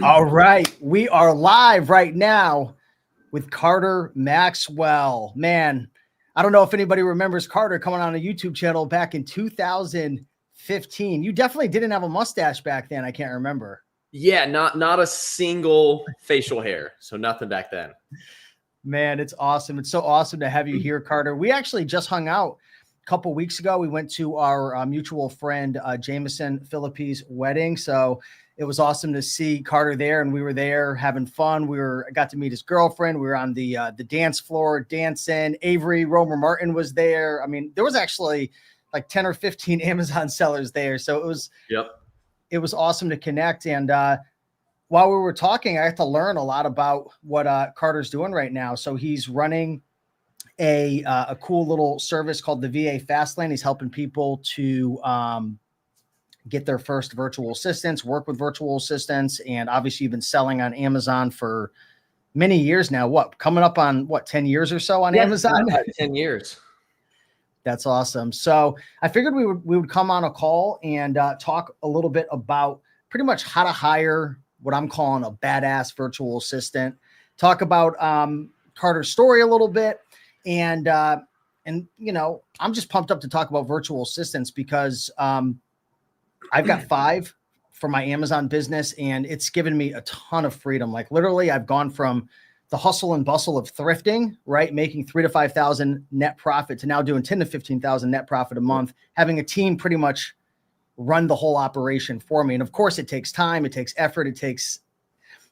All right. We are live right now with Carter Maxwell. Man, I don't know if anybody remembers Carter coming on a YouTube channel back in 2015. You definitely didn't have a mustache back then. I can't remember. Yeah, not a single facial hair. So nothing back then. Man, it's awesome. It's so awesome to have you here, Carter. We actually just hung out a couple weeks ago. We went to our mutual friend Jameson Phillippe's wedding. So it was awesome to see Carter there, and we were there having fun. I got to meet his girlfriend. We were on the dance floor dancing. Avery Romer Martin was there. I mean, there was actually like 10 or 15 Amazon sellers there. So it was awesome to connect. And while we were talking, I had to learn a lot about what Carter's doing right now. So he's running a cool little service called the VA Fastlane. He's helping people to get their first virtual assistants, work with virtual assistants. And obviously you've been selling on Amazon for many years now. Coming up on 10 years or so on Amazon? 10 years. That's awesome. So I figured we would come on a call and talk a little bit about pretty much how to hire what I'm calling a badass virtual assistant, talk about Carter's story a little bit. And you know, I'm just pumped up to talk about virtual assistants because I've got 5 for my Amazon business, and it's given me a ton of freedom. Like literally I've gone from the hustle and bustle of thrifting, right? Making $3,000 to $5,000 net profit to now doing $10,000 to $15,000 net profit a month, having a team pretty much run the whole operation for me. And of course it takes time, it takes effort, it takes,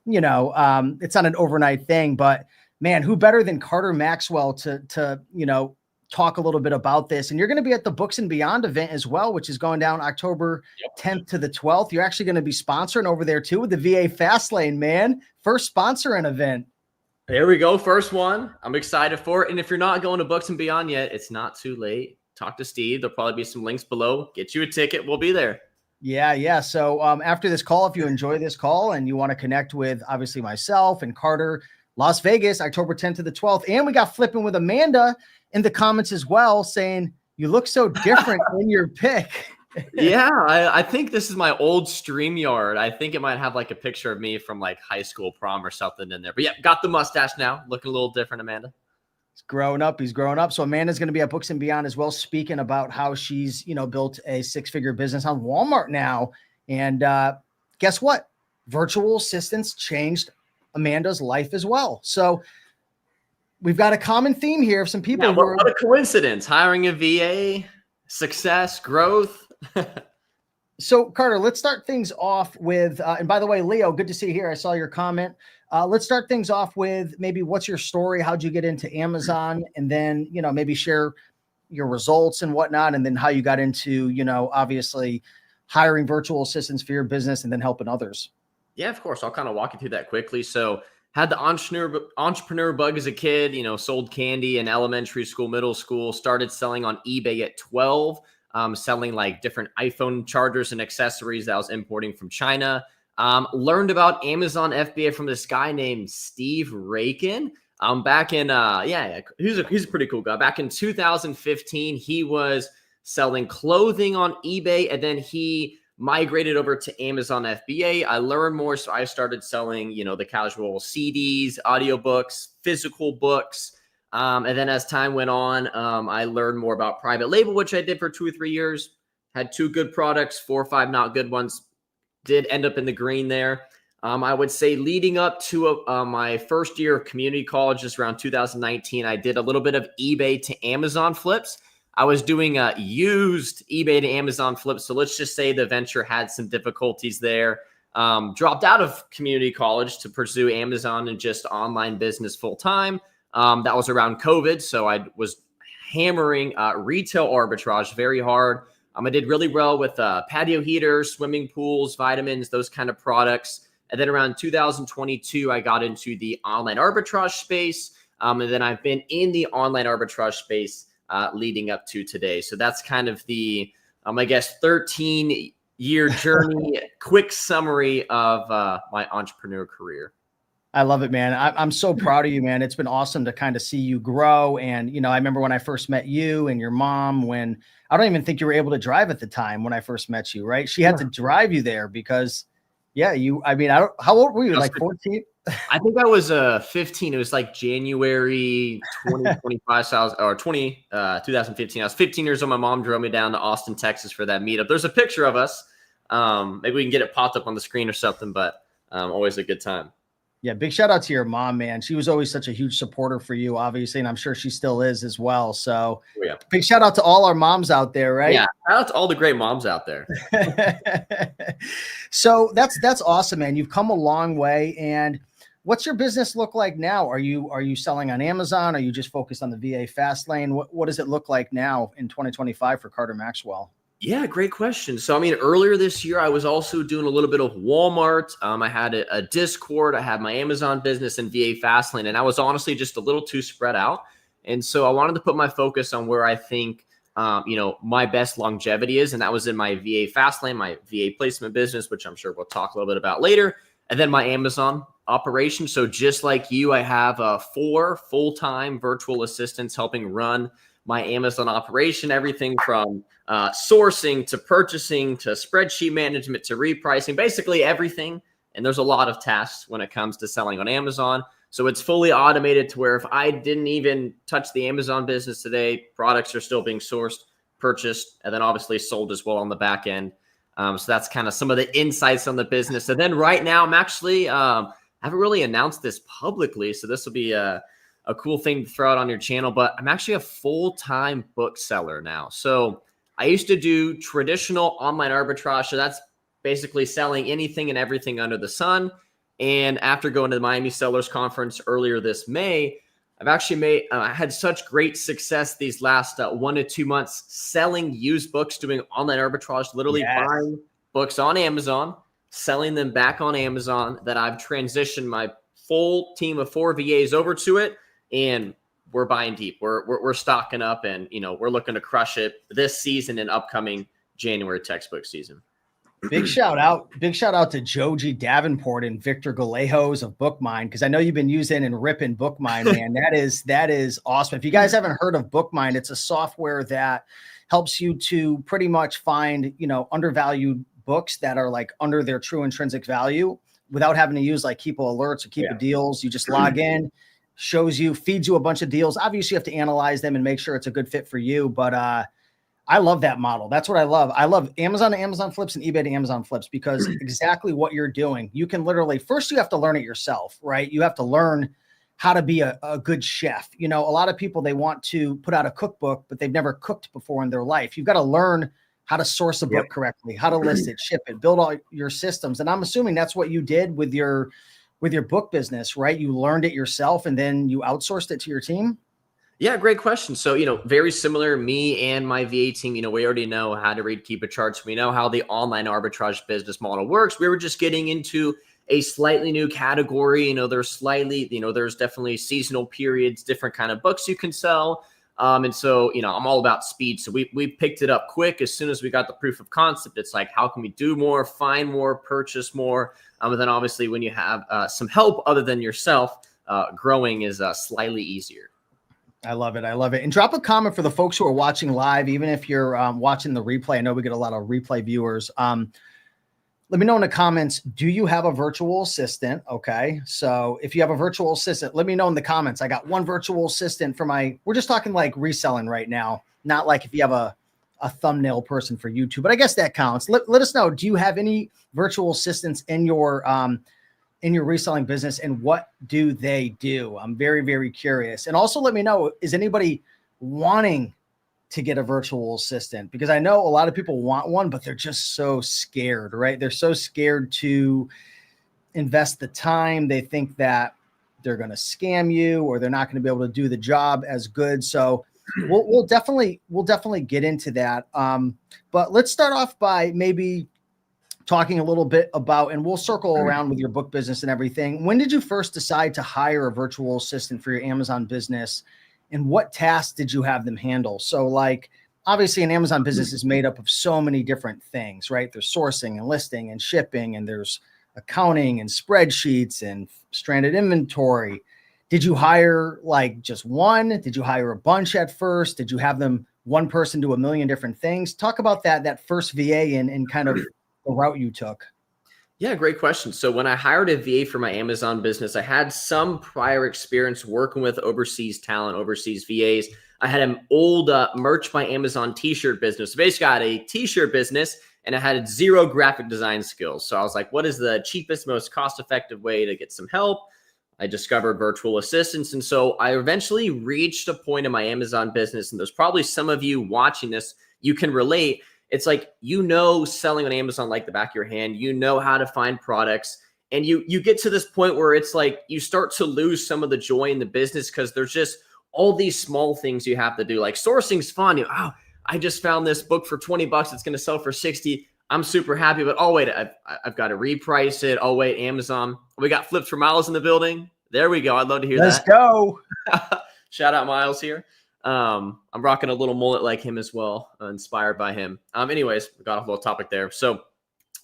you know, it's not an overnight thing, but man, who better than Carter Maxwell to, you know, talk a little bit about this. And you're going to be at the Books and Beyond event as well, which is going down October 10th to the 12th. You're actually going to be sponsoring over there too with the VA Fastlane, man. First sponsoring event. There we go. First one. I'm excited for it. And if you're not going to Books and Beyond yet, it's not too late. Talk to Steve. There'll probably be some links below. Get you a ticket. We'll be there. Yeah. So after this call, if you enjoy this call and you want to connect with obviously myself and Carter, Las Vegas, October 10th to the 12th. And we got flipping with Amanda in the comments as well, saying you look so different in your pic. Yeah, I think this is my old StreamYard. I think it might have like a picture of me from like high school prom or something in there. But yeah, got the mustache now. Looking a little different, Amanda. He's growing up. So Amanda's going to be at Books and Beyond as well, speaking about how she's, you know, built a 6-figure business on Walmart now. And guess what? Virtual assistants changed Amanda's life as well. So we've got a common theme here of some people. Yeah, what a coincidence. Hiring a VA, success, growth. So Carter, let's start things off with, and by the way, Leo, good to see you here. I saw your comment. Let's start things off with maybe what's your story? How'd you get into Amazon? And then, you know, maybe share your results and whatnot. And then how you got into, you know, obviously hiring virtual assistants for your business and then helping others. Yeah, of course. I'll kind of walk you through that quickly. So had the entrepreneur bug as a kid, you know, sold candy in elementary school, middle school, started selling on eBay at 12, selling like different iPhone chargers and accessories that I was importing from China. Learned about Amazon FBA from this guy named Steve Rakin. Back in, he's a pretty cool guy. Back in 2015, he was selling clothing on eBay, and then he migrated over to Amazon FBA. I learned more, so I started selling, you know, the casual CDs, audiobooks, physical books. And then as time went on, I learned more about private label, which I did for 2 or 3 years. Had 2 good products, 4 or 5 not good ones. Did end up in the green there. I would say leading up to my first year of community college, just around 2019, I did a little bit of eBay to Amazon flips. I was doing used eBay to Amazon flips. So let's just say the venture had some difficulties there. Dropped out of community college to pursue Amazon and just online business full time. That was around COVID. So I was hammering retail arbitrage very hard. I did really well with patio heaters, swimming pools, vitamins, those kind of products. And then around 2022, I got into the online arbitrage space. And then I've been in the online arbitrage space leading up to today. So that's kind of the, I guess, 13-year journey, quick summary of my entrepreneur career. I love it, man. I'm so proud of you, man. It's been awesome to kind of see you grow. And, you know, I remember when I first met you and your mom, when I don't even think you were able to drive at the time when I first met you, right? She had to drive you there because Yeah. I mean, how old were you? I was Like 14? I think I was 15. It was like January 2025. So I was, or 2015. I was 15 years old. My mom drove me down to Austin, Texas for that meetup. There's a picture of us. Maybe we can get it popped up on the screen or something, but always a good time. Yeah, big shout out to your mom, man. She was always such a huge supporter for you, obviously, and I'm sure she still is as well. So, Oh, yeah. big shout out to all our moms out there, right? Yeah, shout out to all the great moms out there. So that's awesome, man. You've come a long way. And what's your business look like now? Are you selling on Amazon? Are you just focused on the VA Fastlane? What does it look like now in 2025 for Carter Maxwell? Yeah, great question. So, I mean, earlier this year, I was also doing a little bit of Walmart. I had a Discord. I had my Amazon business and VA Fastlane, and I was honestly just a little too spread out. And so I wanted to put my focus on where I think, my best longevity is. And that was in my VA Fastlane, my VA placement business, which I'm sure we'll talk a little bit about later. And then my Amazon operation. So just like you, I have 4 full-time virtual assistants helping run my Amazon operation, everything from sourcing to purchasing to spreadsheet management to repricing, basically everything. And there's a lot of tasks when it comes to selling on Amazon. So it's fully automated to where if I didn't even touch the Amazon business today, products are still being sourced, purchased, and then obviously sold as well on the back end. So that's kind of some of the insights on the business. And then right now, I'm actually, I haven't really announced this publicly, so this will be a cool thing to throw out on your channel, but I'm actually a full-time bookseller now. So I used to do traditional online arbitrage. So that's basically selling anything and everything under the sun. And after going to the Miami Sellers Conference earlier this May, I've actually had such great success these last 1 to 2 months selling used books, doing online arbitrage, literally buying books on Amazon, selling them back on Amazon, that I've transitioned my full team of 4 VAs over to it. And we're buying deep. We're stocking up, and we're looking to crush it this season and upcoming January textbook season. Big shout out to Joji Davenport and Victor Galejos of Bookmine, because I know you've been using and ripping Bookmine, man. That is awesome. If you guys haven't heard of Bookmine, it's a software that helps you to pretty much find undervalued books that are like under their true intrinsic value without having to use like Keepa alerts or Keepa deals. You just log in, feeds you a bunch of deals. Obviously, you have to analyze them and make sure it's a good fit for you. But I love that model. That's what I love. I love Amazon to Amazon flips and eBay to Amazon flips, because exactly what you're doing, you can literally, first you have to learn it yourself, right? You have to learn how to be a good chef. A lot of people, they want to put out a cookbook, but they've never cooked before in their life. You've got to learn how to source a book correctly, how to list it, ship it, build all your systems. And I'm assuming that's what you did with your book business, right? You learned it yourself and then you outsourced it to your team. Yeah, great question. So, very similar, me and my VA team, we already know how to read Keepa charts. We know how the online arbitrage business model works. We were just getting into a slightly new category. There's definitely seasonal periods, different kind of books you can sell. And so, I'm all about speed. So we picked it up quick. As soon as we got the proof of concept, it's like, how can we do more, find more, purchase more? And then obviously when you have some help other than yourself, growing is slightly easier. I love it. I love it. And drop a comment for the folks who are watching live, even if you're watching the replay. I know we get a lot of replay viewers. Let me know in the comments, do you have a virtual assistant? Okay. So if you have a virtual assistant, let me know in the comments. I got one virtual assistant for we're just talking like reselling right now. Not like if you have a thumbnail person for YouTube, but I guess that counts. Let us know. Do you have any virtual assistants in your reselling business, and what do they do? I'm very, very curious. And also let me know, is anybody wanting to get a virtual assistant? Because I know a lot of people want one, but they're just so scared, right? They're so scared to invest the time. They think that they're going to scam you, or they're not going to be able to do the job as good. So we'll definitely get into that. But let's start off by maybe talking a little bit about, and we'll circle around with your book business and everything. When did you first decide to hire a virtual assistant for your Amazon business, and what tasks did you have them handle? So like, obviously an Amazon business is made up of so many different things, right? There's sourcing and listing and shipping, and there's accounting and spreadsheets and stranded inventory. Did you hire like just one? Did you hire a bunch at first? Did you have them one person do a million different things? Talk about that first VA and kind of the route you took. Yeah, great question. So when I hired a VA for my Amazon business, I had some prior experience working with overseas talent, overseas VAs. I had an old merch by Amazon t-shirt business. So basically, I had a t-shirt business and I had zero graphic design skills. So I was like, what is the cheapest, most cost-effective way to get some help? I discovered virtual assistants. And so I eventually reached a point in my Amazon business, and there's probably some of you watching this, you can relate. It's like, selling on Amazon like the back of your hand, how to find products, and you get to this point where it's like you start to lose some of the joy in the business because there's just all these small things you have to do. Like sourcing's fun. I just found this book for $20. It's going to sell for 60. I'm super happy, but oh wait, I've got to reprice it. Oh wait, Amazon. We got Flips for Miles in the building. There we go. I'd love to hear that. Let's go. Shout out Miles here. I'm rocking a little mullet like him as well, inspired by him. Anyways, we got off a little topic there. So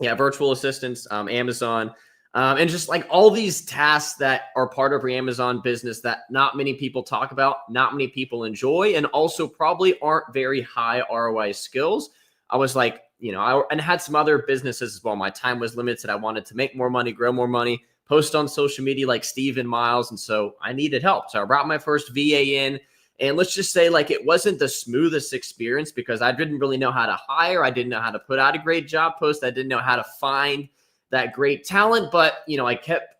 yeah, virtual assistants, Amazon, and just like all these tasks that are part of your Amazon business that not many people talk about, not many people enjoy, and also probably aren't very high ROI skills. I was like, and had some other businesses as well. My time was limited. I wanted to make more money, grow more money, post on social media like Steve and Miles. And so I needed help. So I brought my first VA in. And let's just say like it wasn't the smoothest experience because I didn't really know how to hire. I didn't know how to put out a great job post. I didn't know how to find that great talent. But, I kept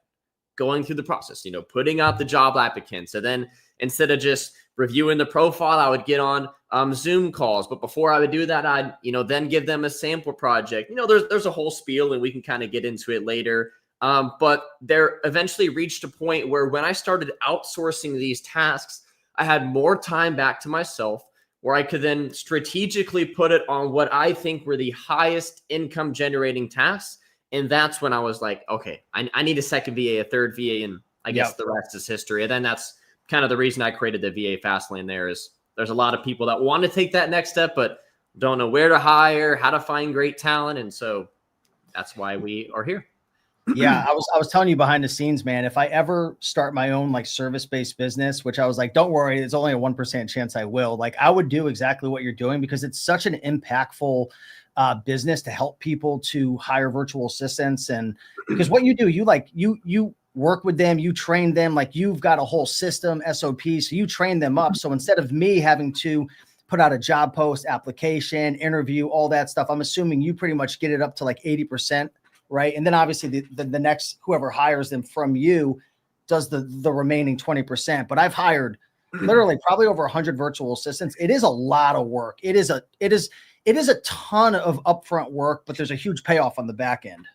going through the process, putting out the job applicants. And then instead of just reviewing the profile, I would get on Zoom calls. But before I would do that, I'd, then give them a sample project. There's a whole spiel and we can kind of get into it later. But there eventually reached a point where when I started outsourcing these tasks, I had more time back to myself where I could then strategically put it on what I think were the highest income generating tasks. And that's when I was like, okay, I need a second VA, a third VA, and I guess the rest is history. And then that's kind of the reason I created the VA Fastlane there is there's a lot of people that want to take that next step, but don't know where to hire, how to find great talent. And so that's why we are here. Yeah, I was telling you behind the scenes, man, if I ever start my own like service-based business, which I was like, don't worry, it's only a 1% chance I will. Like I would do exactly what you're doing because it's such an impactful business to help people to hire virtual assistants. And because what you do, you work with them, you train them, like you've got a whole system, SOP, so you train them up. So instead of me having to put out a job post, application, interview, all that stuff, I'm assuming you pretty much get it up to like 80%. Right. And then obviously the next, whoever hires them from you does the remaining 20%. But I've hired literally probably over 100 virtual assistants. It is a lot of work. It is a ton of upfront work, but there's a huge payoff on the back end.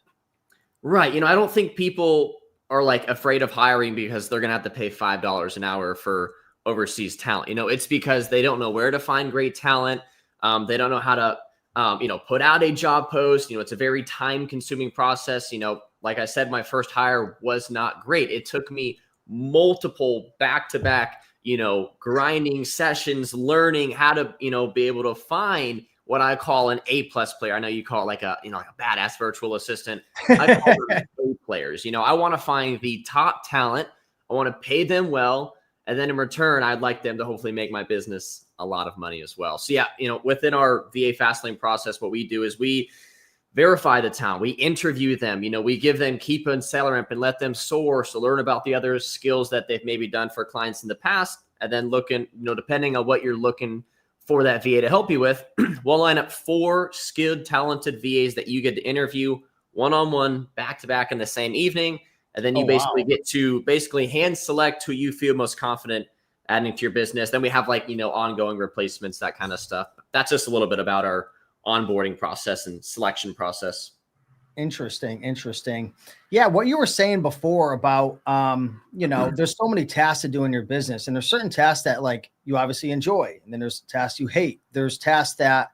Right. I don't think people are like afraid of hiring because they're going to have to pay $5 an hour for overseas talent. It's because they don't know where to find great talent. They don't know how to put out a job post. It's a very time consuming process. Like I said, my first hire was not great. It took me multiple back-to-back, grinding sessions, learning how to, be able to find what I call an A+ player. I know you call it like a badass virtual assistant. I call them A players. I want to find the top talent. I want to pay them well. And then in return, I'd like them to hopefully make my business a lot of money as well. So yeah, within our VA Fastlane process, what we do is we verify the talent. We interview them. We give them keep and seller ramp and let them source to learn about the other skills that they've maybe done for clients in the past. And then looking, depending on what you're looking for that VA to help you with, we'll line up 4 skilled, talented VAs that you get to interview one-on-one, back-to-back in the same evening. And then you get to hand select who you feel most confident adding to your business. Then we have ongoing replacements, that kind of stuff. That's just a little bit about our onboarding process and selection process. Interesting. Yeah. What you were saying before about, there's so many tasks to do in your business, and there's certain tasks that like you obviously enjoy. And then there's tasks you hate. There's tasks that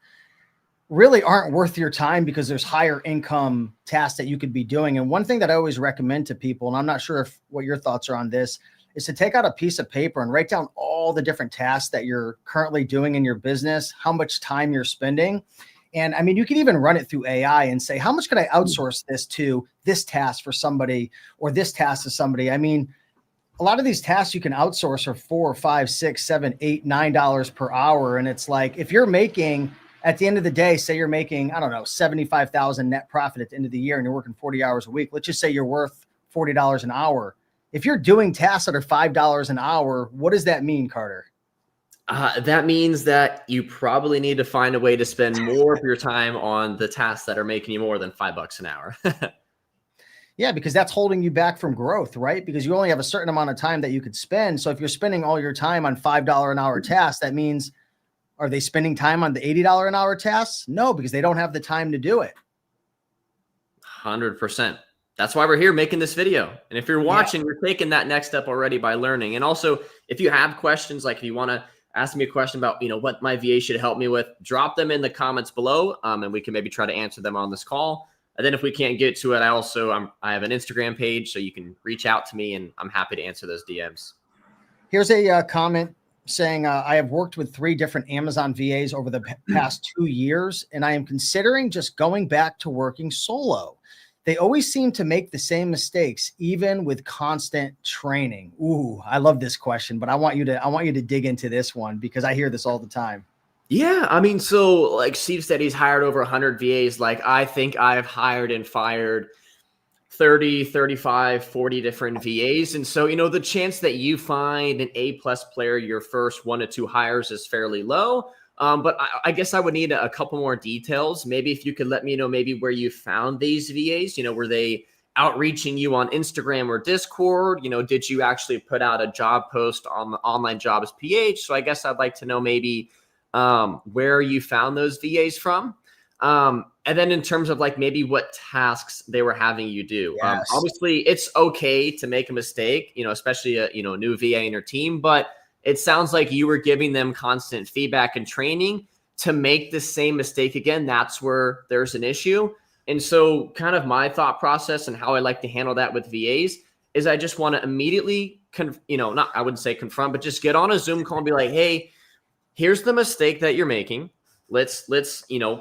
really aren't worth your time because there's higher income tasks that you could be doing. And one thing that I always recommend to people, and I'm not sure what your thoughts are on this, is to take out a piece of paper and write down all the different tasks that you're currently doing in your business, how much time you're spending. And I mean, you can even run it through AI and say, how much could I outsource this task for somebody or this task to somebody? I mean, a lot of these tasks you can outsource are $4, $5, $6, $7, $8, $9 per hour. And it's like, if you're making at the end of the day, say you're making, I don't know, 75,000 net profit at the end of the year and you're working 40 hours a week. Let's just say you're worth $40 an hour. If you're doing tasks that are $5 an hour, what does that mean, Carter? That means that you probably need to find a way to spend more of your time on the tasks that are making you more than $5 an hour. Yeah, because that's holding you back from growth, right? Because you only have a certain amount of time that you could spend. So if you're spending all your time on $5 an hour tasks, that means, are they spending time on the $80 an hour tasks? No, because they don't have the time to do it. 100%. That's why we're here making this video. And if you're watching, you're taking that next step already by learning. And also, if you have questions, like if you want to ask me a question about, what my VA should help me with, drop them in the comments below, and we can maybe try to answer them on this call. And then if we can't get to it, I have an Instagram page, so you can reach out to me, and I'm happy to answer those DMs. Here's a comment saying, I have worked with 3 different Amazon VAs over the past 2 years, and I am considering just going back to working solo. They always seem to make the same mistakes, even with constant training. Ooh, I love this question, but I want you to dig into this one because I hear this all the time. Yeah, I mean, so like Steve said, he's hired over 100 VAs. Like I think I've hired and fired 30, 35, 40 different VAs. And so, the chance that you find an A+ player your first 1 to 2 hires is fairly low. But I guess I would need a couple more details. Maybe if you could let me know maybe where you found these VAs, were they outreaching you on Instagram or Discord? Did you actually put out a job post on the online jobs page? So I guess I'd like to know maybe where you found those VAs from. And then in terms of like maybe what tasks they were having you do. Yes. Obviously it's okay to make a mistake, especially a new VA in your team, but it sounds like you were giving them constant feedback and training to make the same mistake again. That's where there's an issue. And so kind of my thought process and how I like to handle that with VAs is I just want to immediately, I wouldn't say confront, but just get on a Zoom call and be like, hey, here's the mistake that you're making. Let's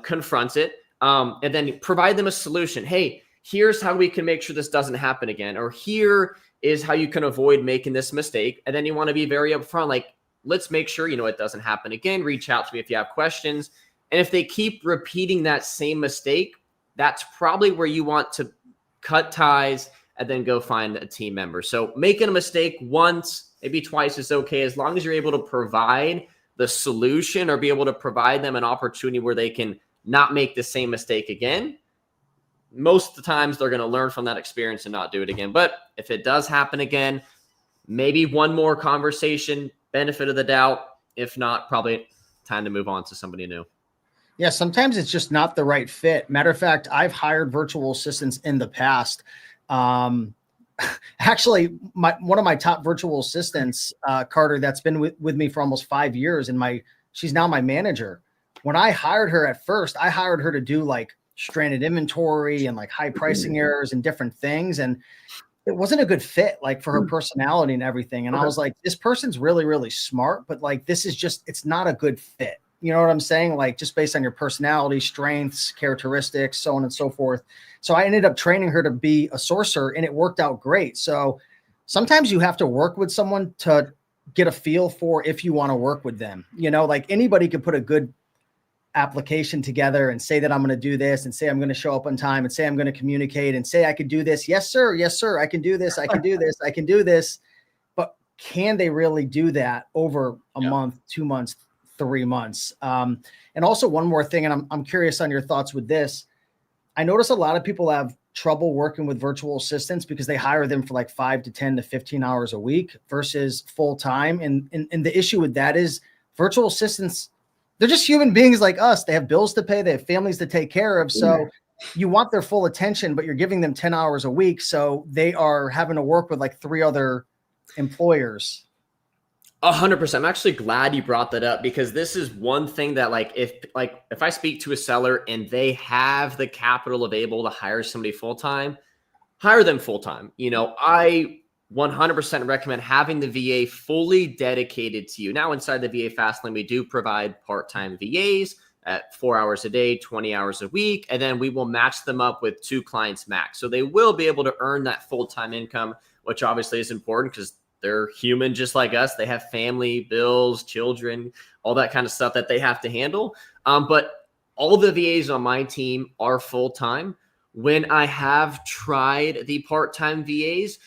confront it. And then provide them a solution. Hey, here's how we can make sure this doesn't happen again. Or here is how you can avoid making this mistake. And then you want to be very upfront, like, let's make sure, it doesn't happen again. Reach out to me if you have questions. And if they keep repeating that same mistake, that's probably where you want to cut ties and then go find a team member. So making a mistake once, maybe twice is okay, as long as you're able to provide the solution or be able to provide them an opportunity where they can not make the same mistake again. Most of the times they're going to learn from that experience and not do it again. But if it does happen again, maybe one more conversation, benefit of the doubt. If not, probably time to move on to somebody new. Yeah, sometimes it's just not the right fit. Matter of fact, I've hired virtual assistants in the past. Actually, one of my top virtual assistants, Carter, that's been with me for almost 5 years, and she's now my manager. When I hired her at first, I hired her to do like stranded inventory and like high pricing errors and different things. And it wasn't a good fit, like for her personality and everything. And I was like, this person's really, really smart, but like, it's not a good fit. You know what I'm saying? Like just based on your personality, strengths, characteristics, so on and so forth. So I ended up training her to be a sourcer and it worked out great. So sometimes you have to work with someone to get a feel for if you want to work with them. Like anybody could put a good application together and say that I'm going to do this and say I'm going to show up on time and say I'm going to communicate and say I could do this. Yes, sir. Yes, sir. I can do this. I can do this. I can do this. But can they really do that over a month, 2 months, 3 months? And also one more thing, and I'm curious on your thoughts with this. I notice a lot of people have trouble working with virtual assistants because they hire them for like 5 to 10 to 15 hours a week versus full time. And the issue with that is virtual assistants, they're just human beings like us. They have bills to pay. They have families to take care of. So you want their full attention, but you're giving them 10 hours a week. So they are having to work with like 3 other employers. 100%. I'm actually glad you brought that up because this is one thing that if I speak to a seller and they have the capital available to hire somebody full-time, hire them full-time. I 100% recommend having the VA fully dedicated to you. Now inside the VA Fastlane, we do provide part-time VAs at 4 hours a day, 20 hours a week, and then we will match them up with 2 clients max. So they will be able to earn that full-time income, which obviously is important because they're human just like us. They have family, bills, children, all that kind of stuff that they have to handle. But all the VAs on my team are full-time. When I have tried the part-time VAs,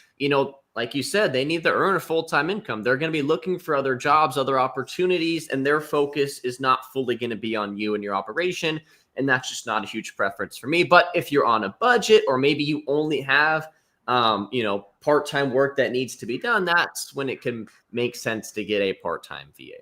like you said, they need to earn a full-time income. They're going to be looking for other jobs, other opportunities, and their focus is not fully going to be on you and your operation. And that's just not a huge preference for me. But if you're on a budget, or maybe you only have, part-time work that needs to be done, that's when it can make sense to get a part-time VA.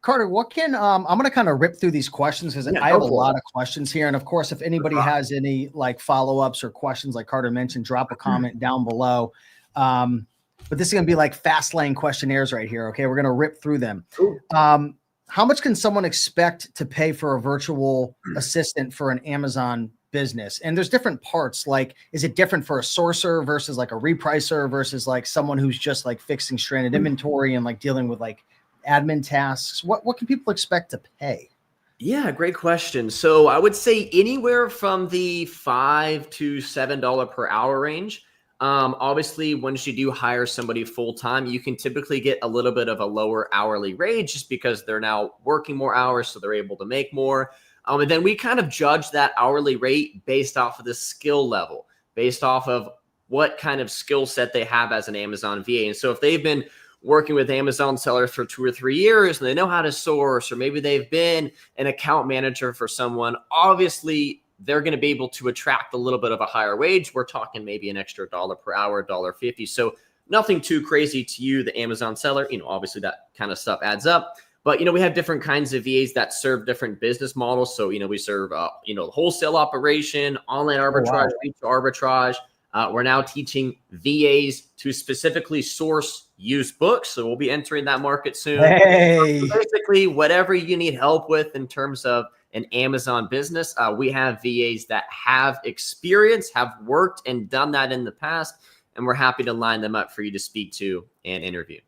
Carter, what can I'm going to kind of rip through these questions because I have a lot of questions here. And of course, if anybody has any like follow-ups or questions, like Carter mentioned, drop a comment down below. But this is going to be like Fastlane questionnaires right here. Okay, we're going to rip through them. How much can someone expect to pay for a virtual assistant for an Amazon business? And there's different parts. Like, is it different for a sourcer versus like a repricer versus like someone who's just like fixing stranded inventory and like dealing with like admin tasks? What can people expect to pay? Yeah, great question. So I would say anywhere from the $5 to $7 per hour range. Obviously, once you do hire somebody full-time, you can typically get a little bit of a lower hourly rate just because they're now working more hours, so they're able to make more. And then we kind of judge that hourly rate based off of the skill level, based off of what kind of skill set they have as an Amazon VA. And so if they've been working with Amazon sellers for 2 or 3 years and they know how to source, or maybe they've been an account manager for someone, obviously they're going to be able to attract a little bit of a higher wage. We're talking maybe an extra $1 per hour, $1.50. So nothing too crazy to you, the Amazon seller. Obviously that kind of stuff adds up. But, we have different kinds of VAs that serve different business models. So, we serve, the wholesale operation, online arbitrage, retail arbitrage. We're now teaching VAs to specifically source used books. So we'll be entering that market soon. Hey. So basically, whatever you need help with in terms of an Amazon business, we have VAs that have experience, have worked and done that in the past, and we're happy to line them up for you to speak to and interview.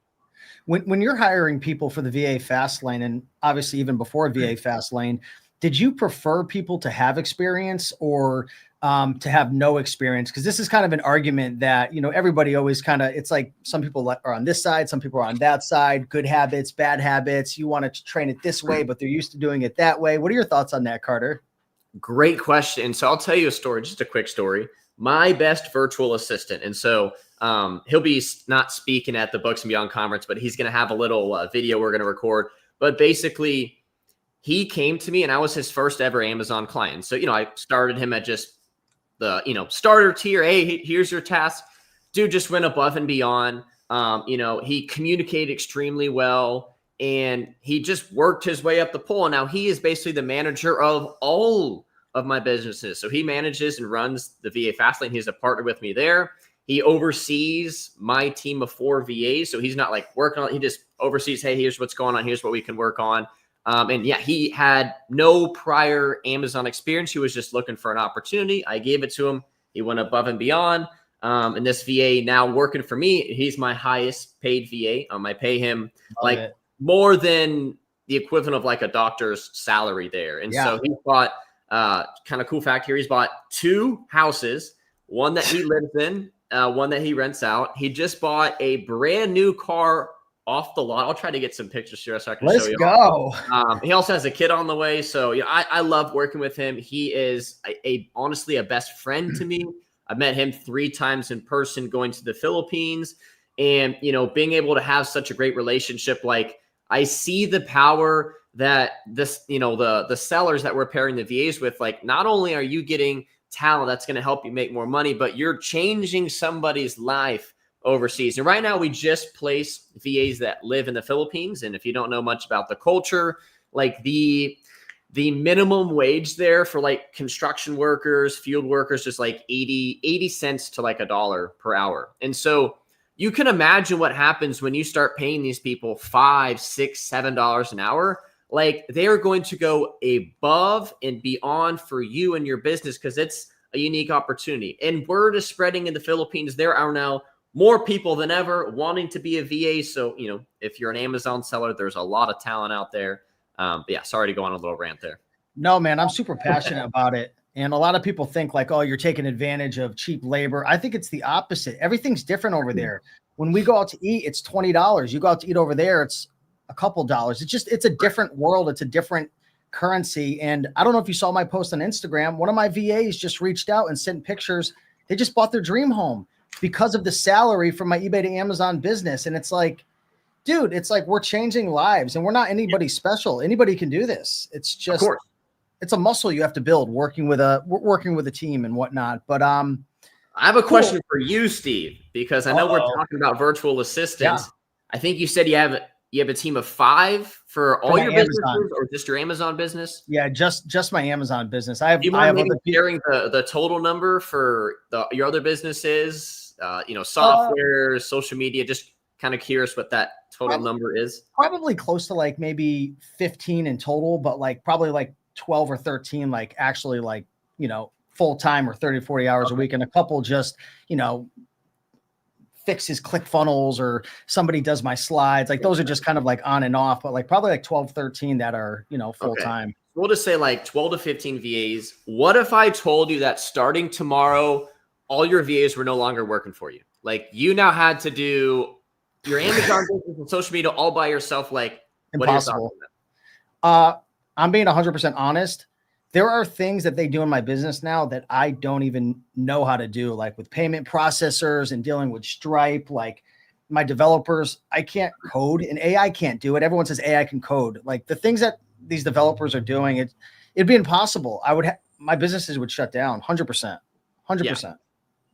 When you're hiring people for the VA Fastlane, and obviously even before VA Fastlane, did you prefer people to have experience or to have no experience? Because this is kind of an argument that, everybody always kind of, it's like some people are on this side, some people are on that side, good habits, bad habits. You want to train it this way, but they're used to doing it that way. What are your thoughts on that, Carter? Great question. So I'll tell you a story, just a quick story. My best virtual assistant. And so he'll be not speaking at the Books and Beyond conference, but he's going to have a little video we're going to record. But basically, he came to me and I was his first ever Amazon client. So, I started him at just the, starter tier. Hey, here's your task. Dude just went above and beyond. He communicated extremely well and he just worked his way up the pole. And now he is basically the manager of all of my businesses. So he manages and runs the VA Fastlane. He's a partner with me there. He oversees my team of 4 VAs. So he's not like working on it. He just oversees, hey, here's what's going on. Here's what we can work on. And yeah, he had no prior Amazon experience. He was just looking for an opportunity. I gave it to him. He went above and beyond. And this VA now working for me, he's my highest paid VA. I pay him more than the equivalent of like a doctor's salary there. And so he bought, kind of cool fact here, he's bought 2 houses, one that he lives in, one that he rents out. He just bought a brand new car off the lot. I'll try to get some pictures here so I can show you. Let's go. He also has a kid on the way. So, I love working with him. He is honestly a best friend to me. I've met him 3 times in person going to the Philippines and, being able to have such a great relationship. Like I see the power that this, the sellers that we're pairing the VAs with, like, not only are you getting talent that's going to help you make more money, but you're changing somebody's life overseas. And right now we just place VAs that live in the Philippines. And if you don't know much about the culture, like the minimum wage there for like construction workers, field workers, just like 80 cents to like $1 per hour. And so you can imagine what happens when you start paying these people $5, $6, $7 an hour. Like they're going to go above and beyond for you and your business because it's a unique opportunity. And word is spreading in the Philippines. There are now more people than ever wanting to be a VA. So, if you're an Amazon seller, there's a lot of talent out there. But yeah, sorry to go on a little rant there. No, man, I'm super passionate about it. And a lot of people think like, oh, you're taking advantage of cheap labor. I think it's the opposite. Everything's different over there. When we go out to eat, it's $20. You go out to eat over there, it's a couple dollars. It's a different world. It's a different currency. And I don't know if you saw my post on Instagram. One of my VAs just reached out and sent pictures. They just bought their dream home because of the salary from my eBay to Amazon business. And it's like, dude, it's like we're changing lives and we're not anybody special. Anybody can do this. It's just, it's a muscle you have to build working with a team and whatnot. But I have a question for you, Steve, because I know we're talking about virtual assistants. I think you said you have a team of 5 for all your businesses, or just your Amazon business? Yeah, just my Amazon business. Do you mind maybe sharing the total number for your other businesses? Software, social media. Just kind of curious what that total number is. Probably close to like maybe 15 in total, but like probably like 12 or 13, like actually like, full time or 30, 40 hours a week. And a couple just, fixes ClickFunnels, or somebody does my slides. Like those are just kind of like on and off, but like probably like 12, 13 that are, full time. We'll just say like 12 to 15 VAs. What if I told you that starting tomorrow, all your VAs were no longer working for you? Like you now had to do your Amazon business and social media all by yourself. Like impossible. I'm being 100% honest. There are things that they do in my business now that I don't even know how to do, like with payment processors and dealing with Stripe. Like my developers, I can't code, and AI can't do it. Everyone says AI can code. Like the things that these developers are doing, it'd be impossible. My businesses would shut down 100%. Yeah.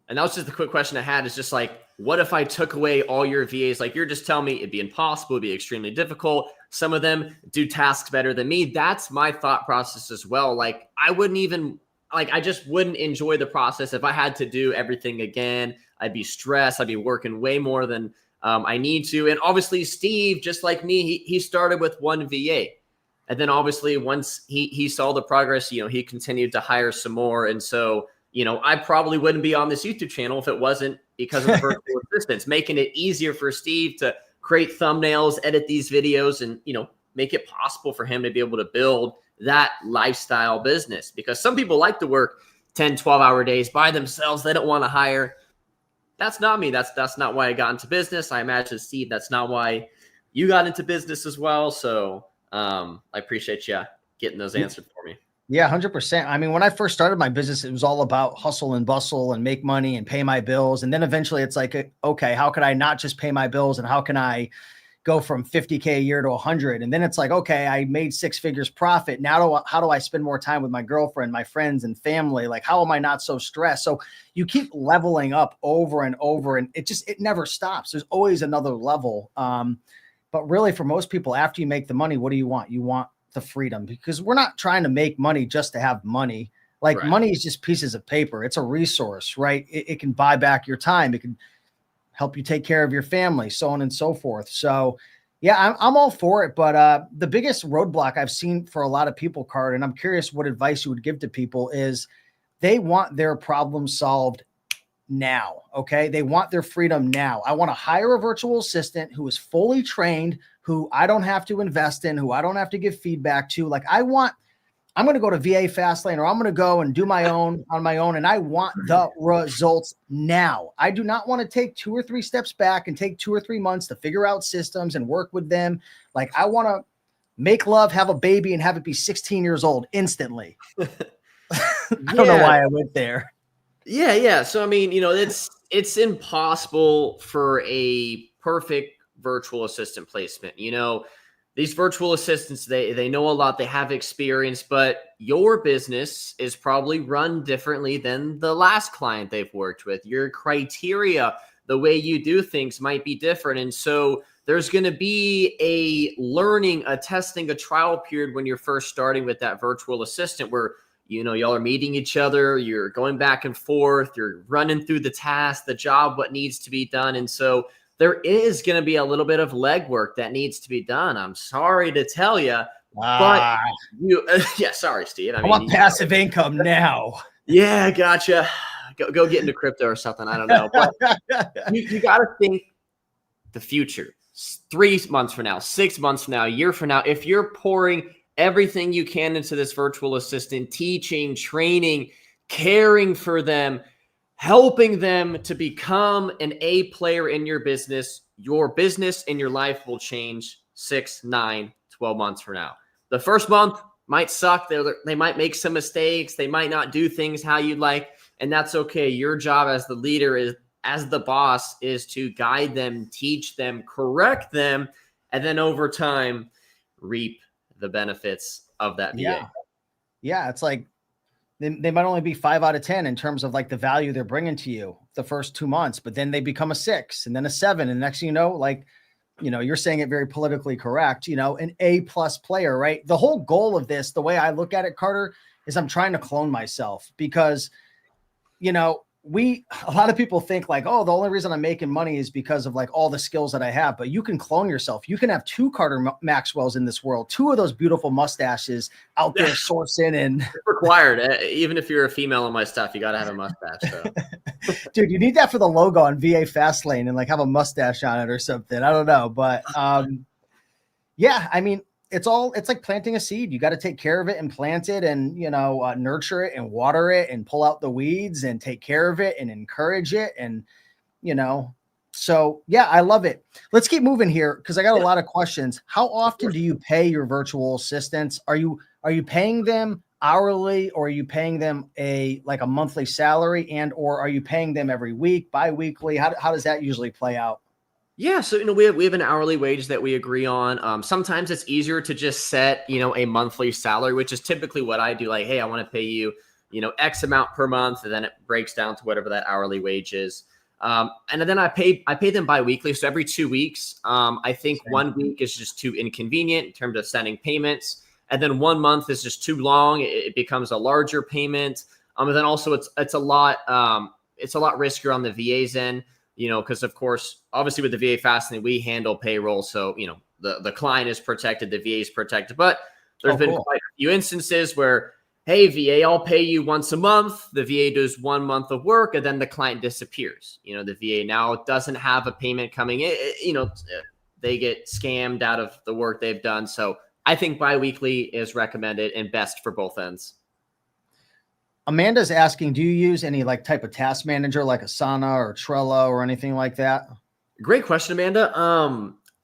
And that was just the quick question I had, is just like, what if I took away all your VAs? Like you're just telling me it'd be impossible, it'd be extremely difficult. Some of them do tasks better than me. That's my thought process as well. Like I just wouldn't enjoy the process if I had to do everything again. I'd be stressed. I'd be working way more than I need to. And obviously Steve, just like me, he started with one VA. And then obviously once he saw the progress, he continued to hire some more. And so, I probably wouldn't be on this YouTube channel if it wasn't because of the virtual assistants, making it easier for Steve to create thumbnails, edit these videos, and, make it possible for him to be able to build that lifestyle business. Because some people like to work 10, 12-hour days by themselves. They don't want to hire. That's not me. That's not why I got into business. I imagine, Steve, that's not why you got into business as well. So I appreciate you getting those answered for me. Yeah, 100%. I mean, when I first started my business, it was all about hustle and bustle and make money and pay my bills. And then eventually it's like, okay, how could I not just pay my bills, and how can I go from 50K a year to 100? And then it's like, okay, I made 6 figures profit. Now, how do I spend more time with my girlfriend, my friends, and family? Like, how am I not so stressed? So you keep leveling up over and over, and it never stops. There's always another level. But really for most people, after you make the money, what do you want? You want the freedom, because we're not trying to make money just to have money. Like money is just pieces of paper. It's a resource, right? It can buy back your time. It can help you take care of your family, so on and so forth. So yeah, I'm all for it. But the biggest roadblock I've seen for a lot of people, Card, and I'm curious what advice you would give to people, is they want their problem solved now. Okay. They want their freedom now. I want to hire a virtual assistant who is fully trained, who I don't have to invest in, who I don't have to give feedback to. Like I'm going to go to VA Fastlane, or I'm going to go and do my own on my own. And I want the results now. I do not want to take 2 or 3 steps back and take 2 or 3 months to figure out systems and work with them. Like I want to make love, have a baby, and have it be 16 years old instantly. I don't know why I went there. Yeah. So, I mean, it's impossible for a perfect virtual assistant placement. These virtual assistants, they know a lot, they have experience, but your business is probably run differently than the last client they've worked with. Your criteria, the way you do things might be different. And so there's going to be a learning, a testing, a trial period when you're first starting with that virtual assistant, where y'all are meeting each other, you're going back and forth, you're running through the task, the job, what needs to be done. And so there is going to be a little bit of legwork that needs to be done. I'm sorry to tell you, but sorry, Steve. I want passive income now. Yeah, gotcha. Go get into crypto or something. I don't know. But you got to think the future. 3 months from now, 6 months from now, a year from now, if you're pouring everything you can into this virtual assistant, teaching, training, caring for them, helping them to become an A player in your business and your life will change 6, 9, 12 months from now. The first month might suck. They might make some mistakes. They might not do things how you'd like, and that's okay. Your job as the leader as the boss is to guide them, teach them, correct them, and then over time reap the benefits of that VA. Yeah. Yeah. It's like they might only be 5 out of 10 in terms of like the value they're bringing to you the first 2 months, but then they become a 6 and then a 7. And next thing you know, like, you're saying it very politically correct, an A+ player, right? The whole goal of this, the way I look at it, Carter, is I'm trying to clone myself because, a lot of people think like, oh, the only reason I'm making money is because of like all the skills that I have, but you can clone yourself. You can have 2 Carter Maxwells in this world, 2 of those beautiful mustaches out there sourcing and it's required. Even if you're a female on my stuff, you got to have a mustache. So. Dude, you need that for the logo on VA Fastlane and like have a mustache on it or something. I don't know. But yeah, I mean, it's like planting a seed. You got to take care of it and plant it and, nurture it and water it and pull out the weeds and take care of it and encourage it. And, so yeah, I love it. Let's keep moving here because I got a lot of questions. How often do you pay your virtual assistants? Are you paying them hourly or are you paying them a monthly salary or are you paying them every week, bi-weekly? How does that usually play out? Yeah, so we have an hourly wage that we agree on. Sometimes it's easier to just set a monthly salary, which is typically what I do. Like, hey, I want to pay you X amount per month, and then it breaks down to whatever that hourly wage is. And then I pay them biweekly, so every 2 weeks. I think 1 week is just too inconvenient in terms of sending payments, and then 1 month is just too long. It becomes a larger payment, and then also it's a lot riskier on the VA's end. Because of course, obviously with the VA Fastlane, we handle payroll. So, the client is protected, the VA is protected. But there's been quite a few instances where, hey, VA, I'll pay you once a month. The VA does 1 month of work and then the client disappears. The VA now doesn't have a payment coming in. They get scammed out of the work they've done. So I think biweekly is recommended and best for both ends. Amanda's asking, do you use any type of task manager like Asana or Trello or anything like that? Great question, Amanda.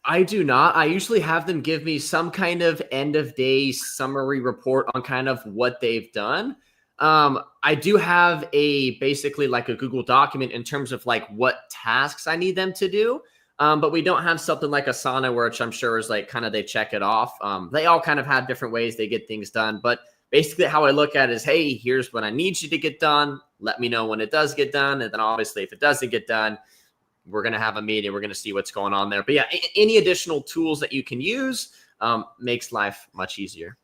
I do not. I usually have them give me some kind of end of day summary report on kind of what they've done. I do have basically like a Google document in terms of like what tasks I need them to do. But we don't have something like Asana, which I'm sure is like kind of they check it off. They all kind of have different ways they get things done, but basically how I look at it is, hey, here's what I need you to get done. Let me know when it does get done. And then obviously if it doesn't get done, we're going to have a meeting. We're going to see what's going on there. But yeah, any additional tools that you can use makes life much easier.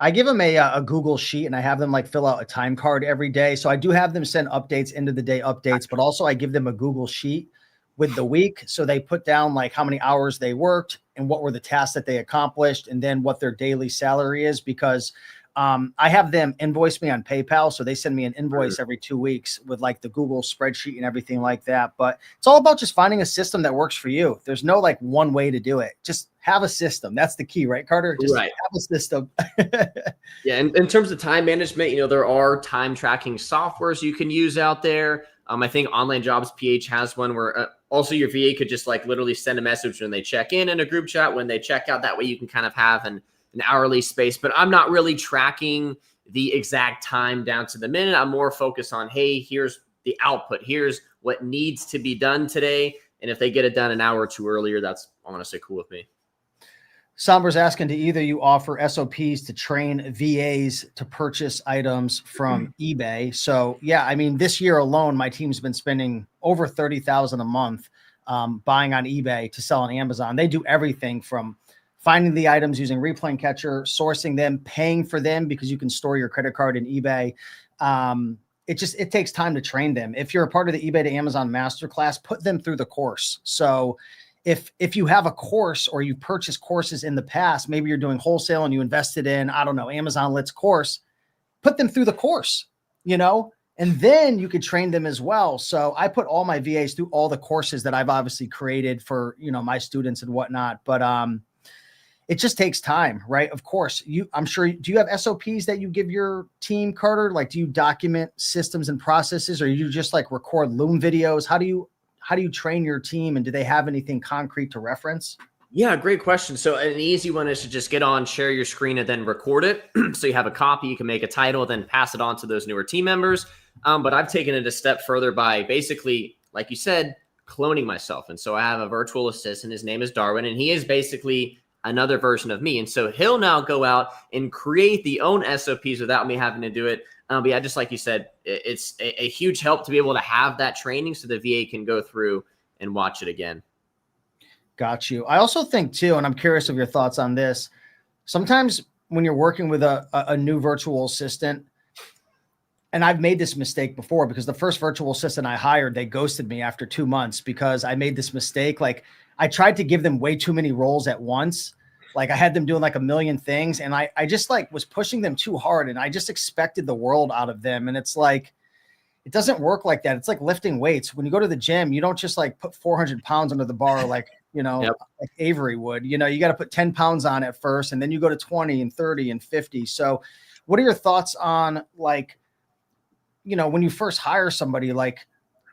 I give them a Google sheet and I have them fill out a time card every day. So I do have them send updates, end of the day updates, but also I give them a Google sheet with the week. So they put down how many hours they worked and what were the tasks that they accomplished and then what their daily salary is because I have them invoice me on PayPal. So they send me an invoice every 2 weeks with the Google spreadsheet and everything like that. But it's all about just finding a system that works for you. There's no one way to do it. Just have a system. That's the key, right, Carter? Just have a system. Yeah. And in terms of time management, there are time tracking softwares you can use out there. I think Online Jobs PH has one where also your VA could just literally send a message when they check in a group chat, when they check out. That way you can kind of have an hourly space, but I'm not really tracking the exact time down to the minute. I'm more focused on, hey, here's the output. Here's what needs to be done today. And if they get it done an hour or two earlier, that's honestly cool with me. Somber's asking, do either you offer SOPs to train VAs to purchase items from eBay? So yeah, I mean, this year alone, my team's been spending over $30,000 a month buying on eBay to sell on Amazon. They do everything from finding the items using Replay and Catcher, sourcing them, paying for them because you can store your credit card in eBay. It takes time to train them. If you're a part of the eBay to Amazon masterclass, put them through the course. So if you have a course or you purchased courses in the past, maybe you're doing wholesale and you invested in, I don't know, Amazon Lit's course, put them through the course, and then you could train them as well. So I put all my VAs through all the courses that I've obviously created for, my students and whatnot. But, it just takes time, right? Of course, I'm sure. Do you have SOPs that you give your team, Carter? Do you document systems and processes, or you just record Loom videos? How do you train your team, and do they have anything concrete to reference? Yeah, great question. So an easy one is to just get on, share your screen, and then record it. So you have a copy, you can make a title, then pass it on to those newer team members. But I've taken it a step further by basically, like you said, cloning myself. And so I have a virtual assistant. His name is Darwin, and he is basically another version of me. And so he'll now go out and create the own SOPs without me having to do it. But yeah, just like you said, it's a huge help to be able to have that training so the VA can go through and watch it again. Got you. I also think too, and I'm curious of your thoughts on this. Sometimes when you're working with a new virtual assistant, and I've made this mistake before because the first virtual assistant I hired, they ghosted me after 2 months because I made this mistake. Like I tried to give them way too many roles at once. Like I had them doing like a million things and I just like was pushing them too hard and I just expected the world out of them. And it's like, it doesn't work like that. It's like lifting weights. When you go to the gym, you don't just like put 400 pounds under the bar, like, Yep. like Avery would, you got to put 10 pounds on at first, and then you go to 20 and 30 and 50. So what are your thoughts on like, when you first hire somebody, like,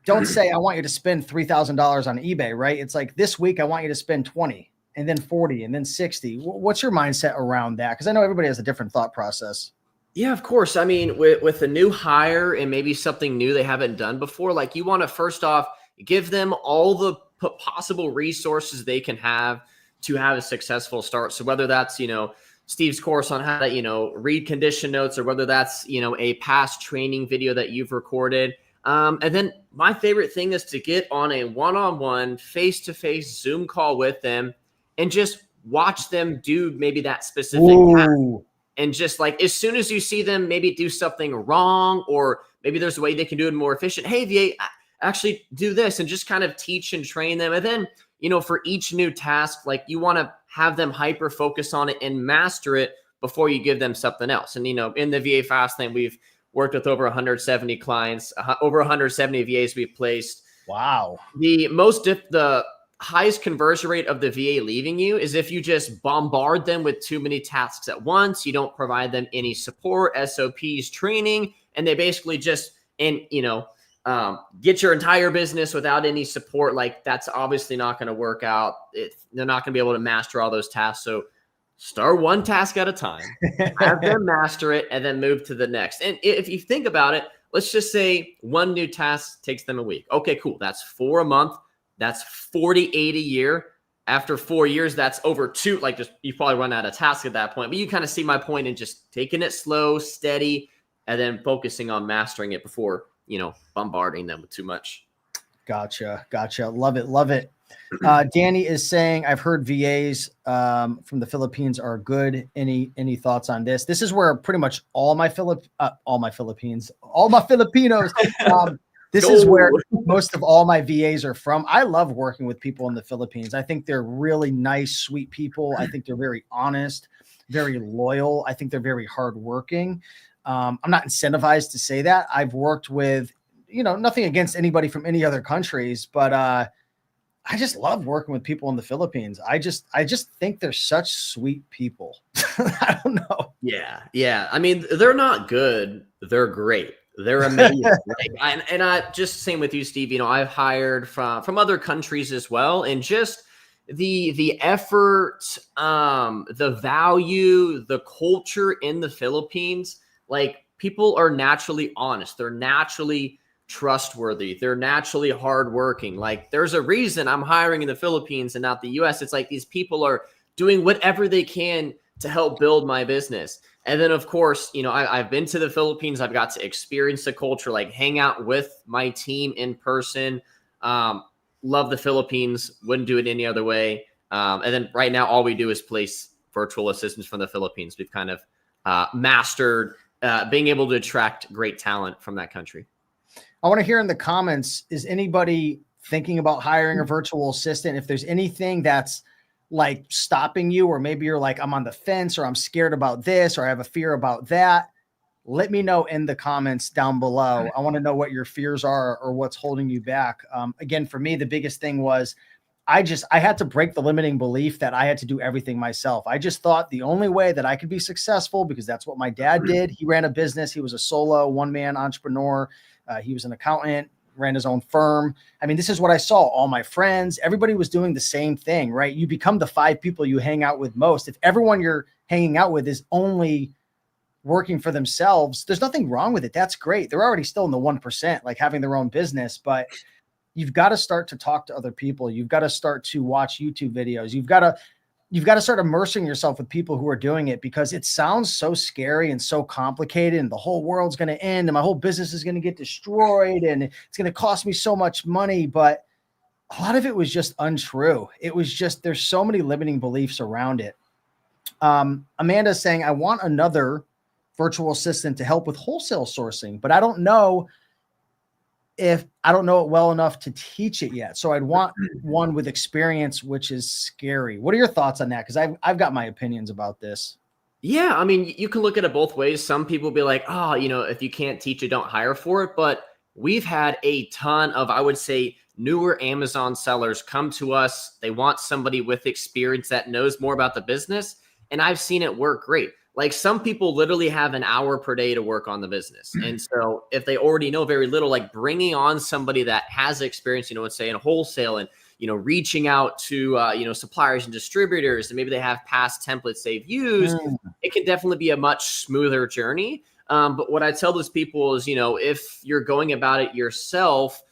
don't say, I want you to spend $3,000 on eBay, right? It's like this week, I want you to spend 20 and then 40 and then 60. What's your mindset around that? Because I know everybody has a different thought process. Yeah, of course. I mean, with a new hire and maybe something new they haven't done before, like you want to first off give them all the possible resources they can have to have a successful start. So whether that's, Steve's course on how to, read condition notes, or whether that's, a past training video that you've recorded. And then my favorite thing is to get on a one-on-one, face-to-face Zoom call with them and just watch them do maybe that specific task. And just like, as soon as you see them maybe do something wrong, or maybe there's a way they can do it more efficient. Hey, VA, actually do this, and just kind of teach and train them. And then, for each new task, like you want to have them hyper focus on it and master it before you give them something else. And, in the VA Fastlane, we've worked with over 170 clients, over 170 VAs we've placed. Wow. The highest conversion rate of the VA leaving you is if you just bombard them with too many tasks at once. You don't provide them any support, SOPs, training, and they basically just, get your entire business without any support. Like that's obviously not going to work out. They're not going to be able to master all those tasks. So start one task at a time, have them master it, and then move to the next. And if you think about it, let's just say one new task takes them a week. Okay, cool. That's 4 a month. That's 48 a year. After 4 years, that's over 2. Like just you probably run out of tasks at that point. But you kind of see my point in just taking it slow, steady, and then focusing on mastering it before, bombarding them with too much. Gotcha. Love it. Danny is saying, I've heard VAs from the Philippines are good. Any thoughts on this? This is where pretty much all my Filipinos, this is where most of all my VAs are from. I love working with people in the Philippines. I think they're really nice, sweet people. I think they're very honest, very loyal. I think they're very hardworking. I'm not incentivized to say that. I've worked with, nothing against anybody from any other countries, but I just love working with people in the Philippines. I just think they're such sweet people. I don't know. Yeah. I mean, they're not good. They're great. They're amazing. And I just same with you, Steve. I've hired from other countries as well, and just the effort, the value, the culture in the Philippines. Like people are naturally honest. They're naturally trustworthy. They're naturally hardworking. Like there's a reason I'm hiring in the Philippines and not the US. It's like these people are doing whatever they can to help build my business. And then of course, I've been to the Philippines. I've got to experience the culture, like hang out with my team in person. Love the Philippines. Wouldn't do it any other way. And then right now, all we do is place virtual assistants from the Philippines. We've kind of mastered being able to attract great talent from that country. I want to hear in the comments, is anybody thinking about hiring a virtual assistant? If there's anything that's like stopping you, or maybe you're like, I'm on the fence, or I'm scared about this, or I have a fear about that, let me know in the comments down below. I want to know what your fears are or what's holding you back. Again, for me, the biggest thing was I had to break the limiting belief that I had to do everything myself. I just thought the only way that I could be successful, because that's what my dad did. He ran a business. He was a solo one-man entrepreneur. He was an accountant, ran his own firm. I mean, this is what I saw. All my friends, everybody was doing the same thing, right? You become the 5 people you hang out with most. If everyone you're hanging out with is only working for themselves, there's nothing wrong with it. That's great. They're already still in the 1%, like having their own business, but you've got to start to talk to other people. You've got to start to watch YouTube videos. You've got to start immersing yourself with people who are doing it, because it sounds so scary and so complicated, and the whole world's going to end and my whole business is going to get destroyed and it's going to cost me so much money. But a lot of it was just untrue. It was just, there's so many limiting beliefs around it. Amanda's saying, I want another virtual assistant to help with wholesale sourcing, but I don't know it well enough to teach it yet. So I'd want one with experience, which is scary. What are your thoughts on that? Because I've got my opinions about this. Yeah, I mean, you can look at it both ways. Some people be like, oh, if you can't teach it, don't hire for it. But we've had a ton of, I would say, newer Amazon sellers come to us. They want somebody with experience that knows more about the business. And I've seen it work great. Like, some people literally have an hour per day to work on the business. And so if they already know very little, like bringing on somebody that has experience, let's say in wholesale and, reaching out to, suppliers and distributors, and maybe they have past templates they've used, it can definitely be a much smoother journey. But what I tell those people is, if you're going about it yourself,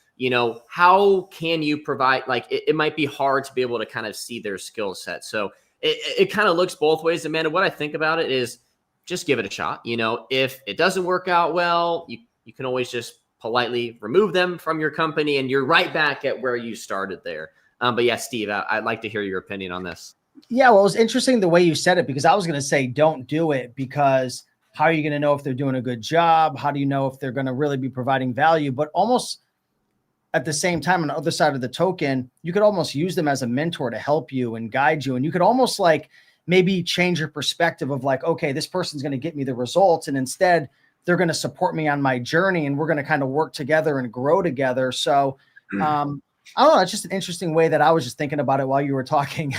how can you provide, like, it might be hard to be able to kind of see their skill set. So it kind of looks both ways. Amanda, what I think about it is just give it a shot. If it doesn't work out well, you can always just politely remove them from your company and you're right back at where you started there. But yeah, Steve, I'd like to hear your opinion on this. Yeah, well, it was interesting the way you said it, because I was going to say, don't do it, because how are you going to know if they're doing a good job? How do you know if they're going to really be providing value? But almost at the same time, on the other side of the token, you could almost use them as a mentor to help you and guide you. And you could almost like maybe change your perspective of like, okay, this person's going to get me the results, and instead they're going to support me on my journey, and we're going to kind of work together and grow together. So I don't know. It's just an interesting way that I was just thinking about it while you were talking.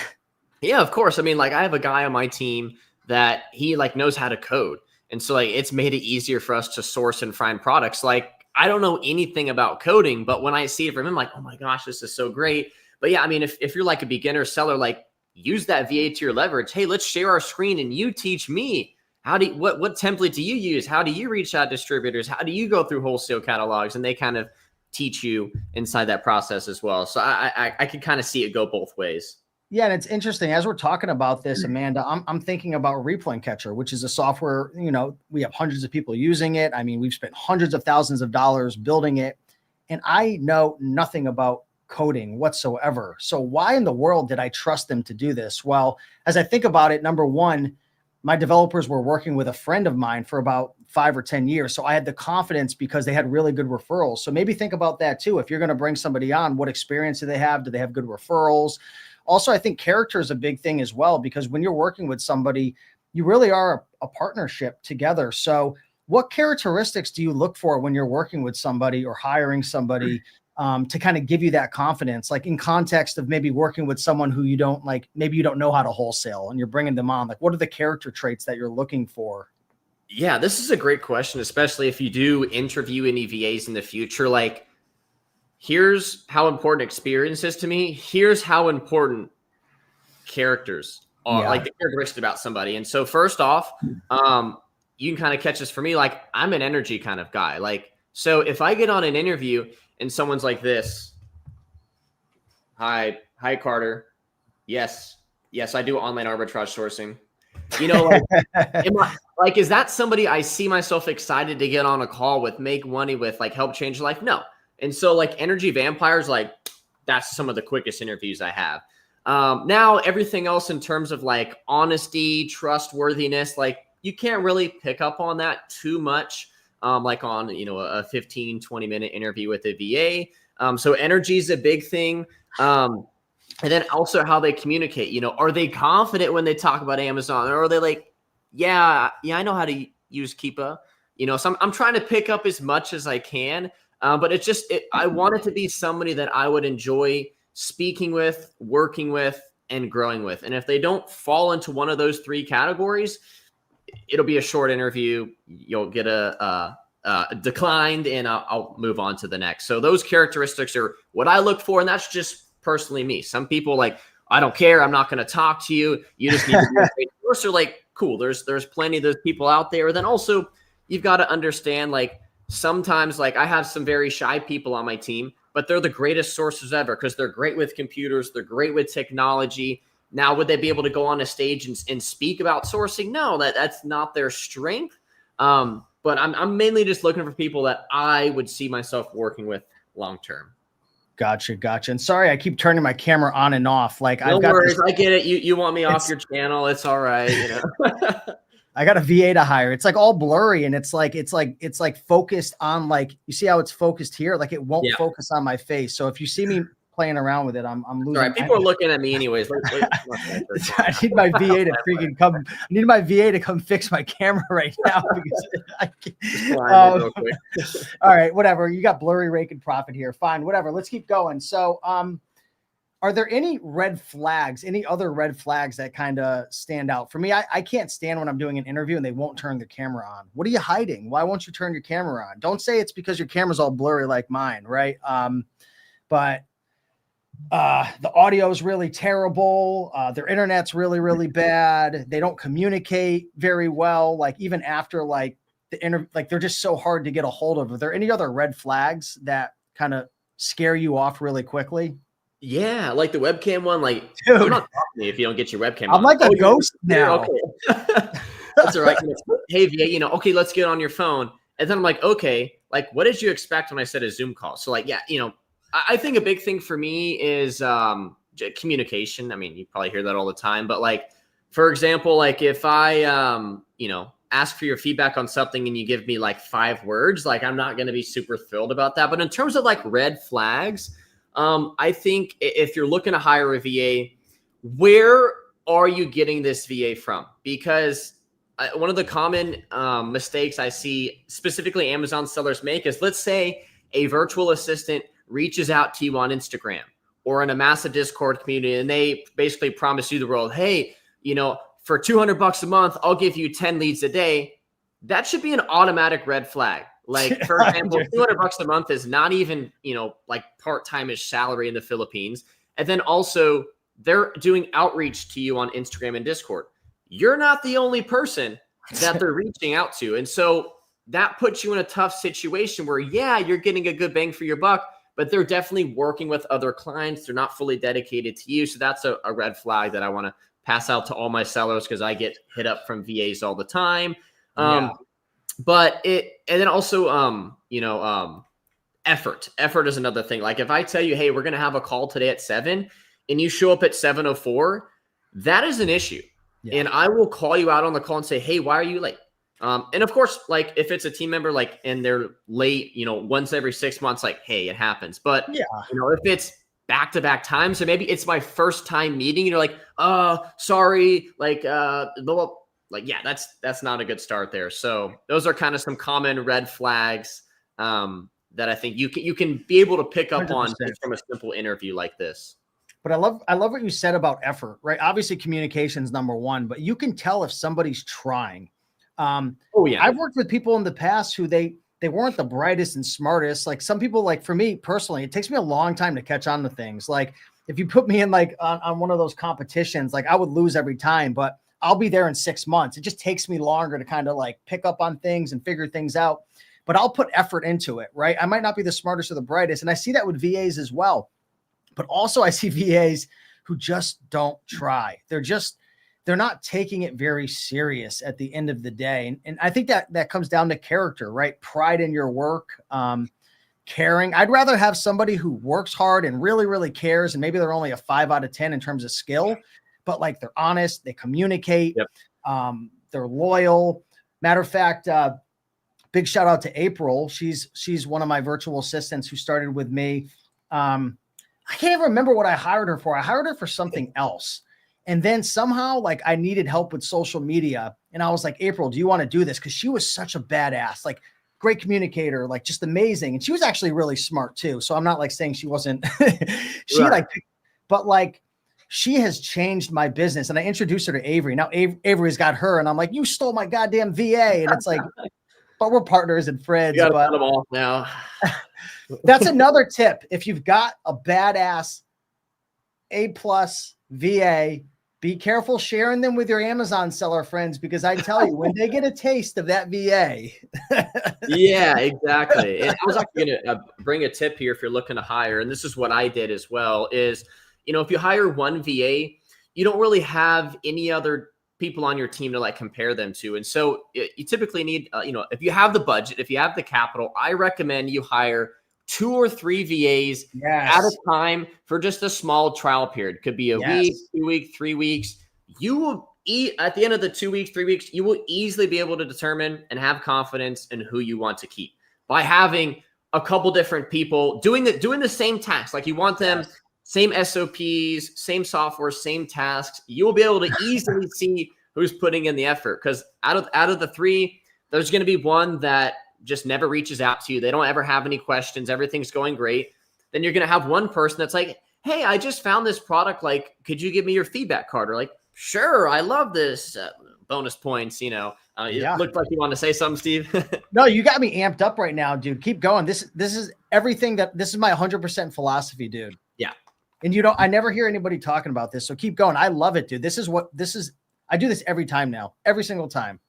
Yeah, of course. I mean, like, I have a guy on my team that he like knows how to code. And so like, it's made it easier for us to source and find products. Like, I don't know anything about coding, but when I see it from him, like, oh my gosh, this is so great. But yeah, I mean, if you're like a beginner seller, like, use that VA to your leverage. Hey, let's share our screen and you teach me what template do you use? How do you reach out to distributors? How do you go through wholesale catalogs? And they kind of teach you inside that process as well. So I can kind of see it go both ways. Yeah, and it's interesting as we're talking about this, Amanda. I'm thinking about Replay Catcher, which is a software. We have hundreds of people using it. I mean, we've spent hundreds of thousands of dollars building it, and I know nothing about coding whatsoever. So why in the world did I trust them to do this? Well, as I think about it, number one, my developers were working with a friend of mine for about 5 or 10 years. So I had the confidence because they had really good referrals. So maybe think about that too. If you're going to bring somebody on, what experience do they have? Do they have good referrals? Also, I think character is a big thing as well, because when you're working with somebody, you really are a partnership together. So what characteristics do you look for when you're working with somebody or hiring somebody to kind of give you that confidence, like in context of maybe working with someone who you don't like, maybe you don't know how to wholesale and you're bringing them on? Like, what are the character traits that you're looking for? Yeah, this is a great question, especially if you do interview any VAs in the future. Like, here's how important experience is to me. Here's how important characters are, like the characteristics about somebody. And so first off, you can kind of catch this for me. Like, I'm an energy kind of guy. Like, so if I get on an interview and someone's like this, hi, Carter. Yes, I do online arbitrage sourcing. Like, is that somebody I see myself excited to get on a call with, make money with, like help change life? No. And so like energy vampires, like that's some of the quickest interviews I have. Now everything else in terms of like honesty, trustworthiness, like you can't really pick up on that too much. Like on, a 15, 20-minute interview with a VA. So energy is a big thing. And then also how they communicate, are they confident when they talk about Amazon, or are they like, yeah, I know how to use Keepa, so I'm trying to pick up as much as I can. But I want it to be somebody that I would enjoy speaking with, working with, and growing with. And if they don't fall into one of those 3 categories, it'll be a short interview. You'll get a declined, and I'll move on to the next. So those characteristics are what I look for, and that's just personally me. Some people like, I don't care, I'm not going to talk to you. You just need to be a great source. Or like, cool. There's plenty of those people out there. Then also, you've got to understand, like, sometimes, like, I have some very shy people on my team, but they're the greatest sources ever because they're great with computers, they're great with technology. Now, would they be able to go on a stage and speak about sourcing? No, that's not their strength. But I'm mainly just looking for people that I would see myself working with long term. Gotcha. And sorry, I keep turning my camera on and off. Like, no worries, I get it. You want me off your channel? It's all right. You know. I got a VA to hire. It's like all blurry, and it's like focused on, like, you see how it's focused here? Like, it won't focus on my face. So if you see me playing around with it, I'm losing. Right, people are looking at me anyways. I need my VA to freaking come. I need my VA to come fix my camera right now. Because all right, whatever. You got blurry rake and profit here. Fine, whatever. Let's keep going. So, are there any red flags, any other red flags that kind of stand out? For me, I can't stand when I'm doing an interview and they won't turn their camera on. What are you hiding? Why won't you turn your camera on? Don't say it's because your camera's all blurry like mine, right? But the audio is really terrible. Their internet's really, really bad. They don't communicate very well. Like, even after like like, they're just so hard to get a hold of. Are there any other red flags that kind of scare you off really quickly? Yeah, like the webcam one. Like, dude, I'm not talking to me if you don't get your webcam. I'm like a ghost now. Okay. That's all right. Hey, VA, okay, let's get on your phone. And then I'm like, okay, like, what did you expect when I said a Zoom call? So, like, yeah, I think a big thing for me is communication. I mean, you probably hear that all the time, but like, for example, like if I, ask for your feedback on something and you give me like 5 words, like, I'm not going to be super thrilled about that. But in terms of like red flags, I think if you're looking to hire a VA, where are you getting this VA from? Because one of the common mistakes I see specifically Amazon sellers make is, let's say a virtual assistant reaches out to you on Instagram or in a massive Discord community, and they basically promise you the world. Hey, for $200 a month, I'll give you 10 leads a day. That should be an automatic red flag. Like, for example, $200 a month is not even, like part-time-ish salary in the Philippines. And then also they're doing outreach to you on Instagram and Discord. You're not the only person that they're reaching out to. And so that puts you in a tough situation where, yeah, you're getting a good bang for your buck, but they're definitely working with other clients. They're not fully dedicated to you. So that's a red flag that I want to pass out to all my sellers, because I get hit up from VAs all the time. But and then also, effort. Effort is another thing. Like, if I tell you, hey, we're going to have a call today at 7 and you show up at 7:04, that is an issue. Yeah. And I will call you out on the call and say, hey, why are you late? And of course, like, if it's a team member, like, and they're late, once every 6 months, like, hey, it happens. But, if it's back-to-back times, so maybe it's my first time meeting, and you're like, sorry, like, yeah, that's not a good start there. So those are kind of some common red flags that I think you can be able to pick up 100%. On from a simple interview like this. But I love what you said about effort, right? Obviously, communication is number one, but you can tell if somebody's trying. I've worked with people in the past who they weren't the brightest and smartest. Like, some people, like, for me personally, it takes me a long time to catch on to things. Like, if you put me in like on one of those competitions, like, I would lose every time, but I'll be there in 6 months. It just takes me longer to kind of like pick up on things and figure things out, but I'll put effort into it, right? I might not be the smartest or the brightest. And I see that with VAs as well, but also I see VAs who just don't try. They're not taking it very serious at the end of the day. And I think that comes down to character, right? Pride in your work, caring. I'd rather have somebody who works hard and really, really cares. And maybe they're only a 5 out of 10 in terms of skill, but like, they're honest, they communicate, they're loyal. Matter of fact, big shout out to April. She's one of my virtual assistants who started with me. I can't even remember what I hired her for. I hired her for something else. And then somehow, like, I needed help with social media. And I was like, April, do you want to do this? Because she was such a badass, like, great communicator, like, just amazing. And she was actually really smart too. So I'm not like saying she wasn't, but like, she has changed my business. And I introduced her to Avery. Now Avery's got her, and I'm like, you stole my goddamn VA. And it's like, but we're partners and friends. You gotta But cut them off now. that's another tip. If you've got a badass A+ VA, be careful sharing them with your Amazon seller friends, because I tell you, when they get a taste of that VA. Yeah, exactly. And I was actually going to bring a tip here if you're looking to hire, and this is what I did as well, is, if you hire one VA, you don't really have any other people on your team to like compare them to. And so you typically need, if you have the budget, if you have the capital, I recommend you hire 2 or 3 VAs at a time for just a small trial period. Could be a week, 2 weeks, 3 weeks. You will at the end of the 2 weeks, 3 weeks, you will easily be able to determine and have confidence in who you want to keep by having a couple different people doing the same tasks. Like you want them, same SOPs, same software, same tasks. You will be able to easily see who's putting in the effort, because out of the 3, there's going to be one that just never reaches out to you. They don't ever have any questions. Everything's going great. Then you're going to have one person that's like, hey, I just found this product. Like, could you give me your feedback card? Or like, sure, I love this. Bonus points, It looked like you wanted to say something, Steve. No, you got me amped up right now, dude. Keep going. This is everything this is my 100% philosophy, dude. Yeah. And I never hear anybody talking about this. So keep going. I love it, dude. I do this every time now, every single time.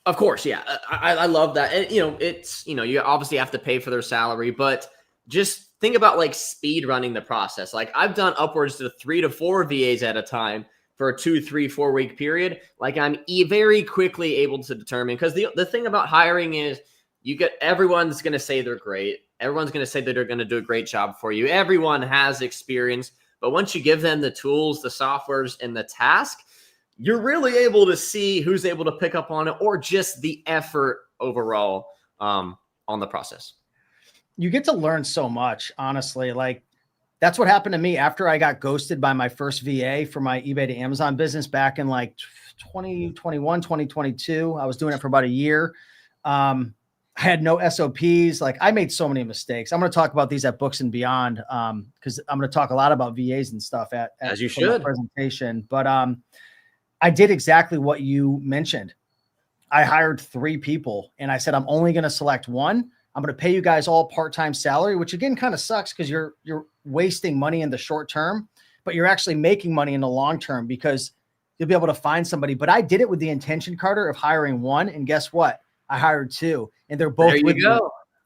Of course. Yeah. I love that. And, you obviously have to pay for their salary, but just think about like speed running the process. Like I've done upwards to 3 to 4 VAs at a time for a 2, 3, 4 week period. Like I'm very quickly able to determine, because the thing about hiring is everyone's going to say they're great. Everyone's going to say that they're going to do a great job for you. Everyone has experience, but once you give them the tools, the softwares, and the task, you're really able to see who's able to pick up on it, or just the effort overall on the process. You get to learn so much, honestly. Like that's what happened to me after I got ghosted by my first VA for my eBay to Amazon business back in like 2021, 2022. I was doing it for about a year. I had no SOPs. Like I made so many mistakes. I'm going to talk about these at Books and Beyond, because I'm going to talk a lot about VAs and stuff at as you should presentation. But I did exactly what you mentioned. I hired 3 people and I said, I'm only going to select one. I'm going to pay you guys all part-time salary, which again kind of sucks because you're wasting money in the short term, but you're actually making money in the long term because you'll be able to find somebody. But I did it with the intention, Carter, of hiring one. And guess what? I hired 2, and they're both with me.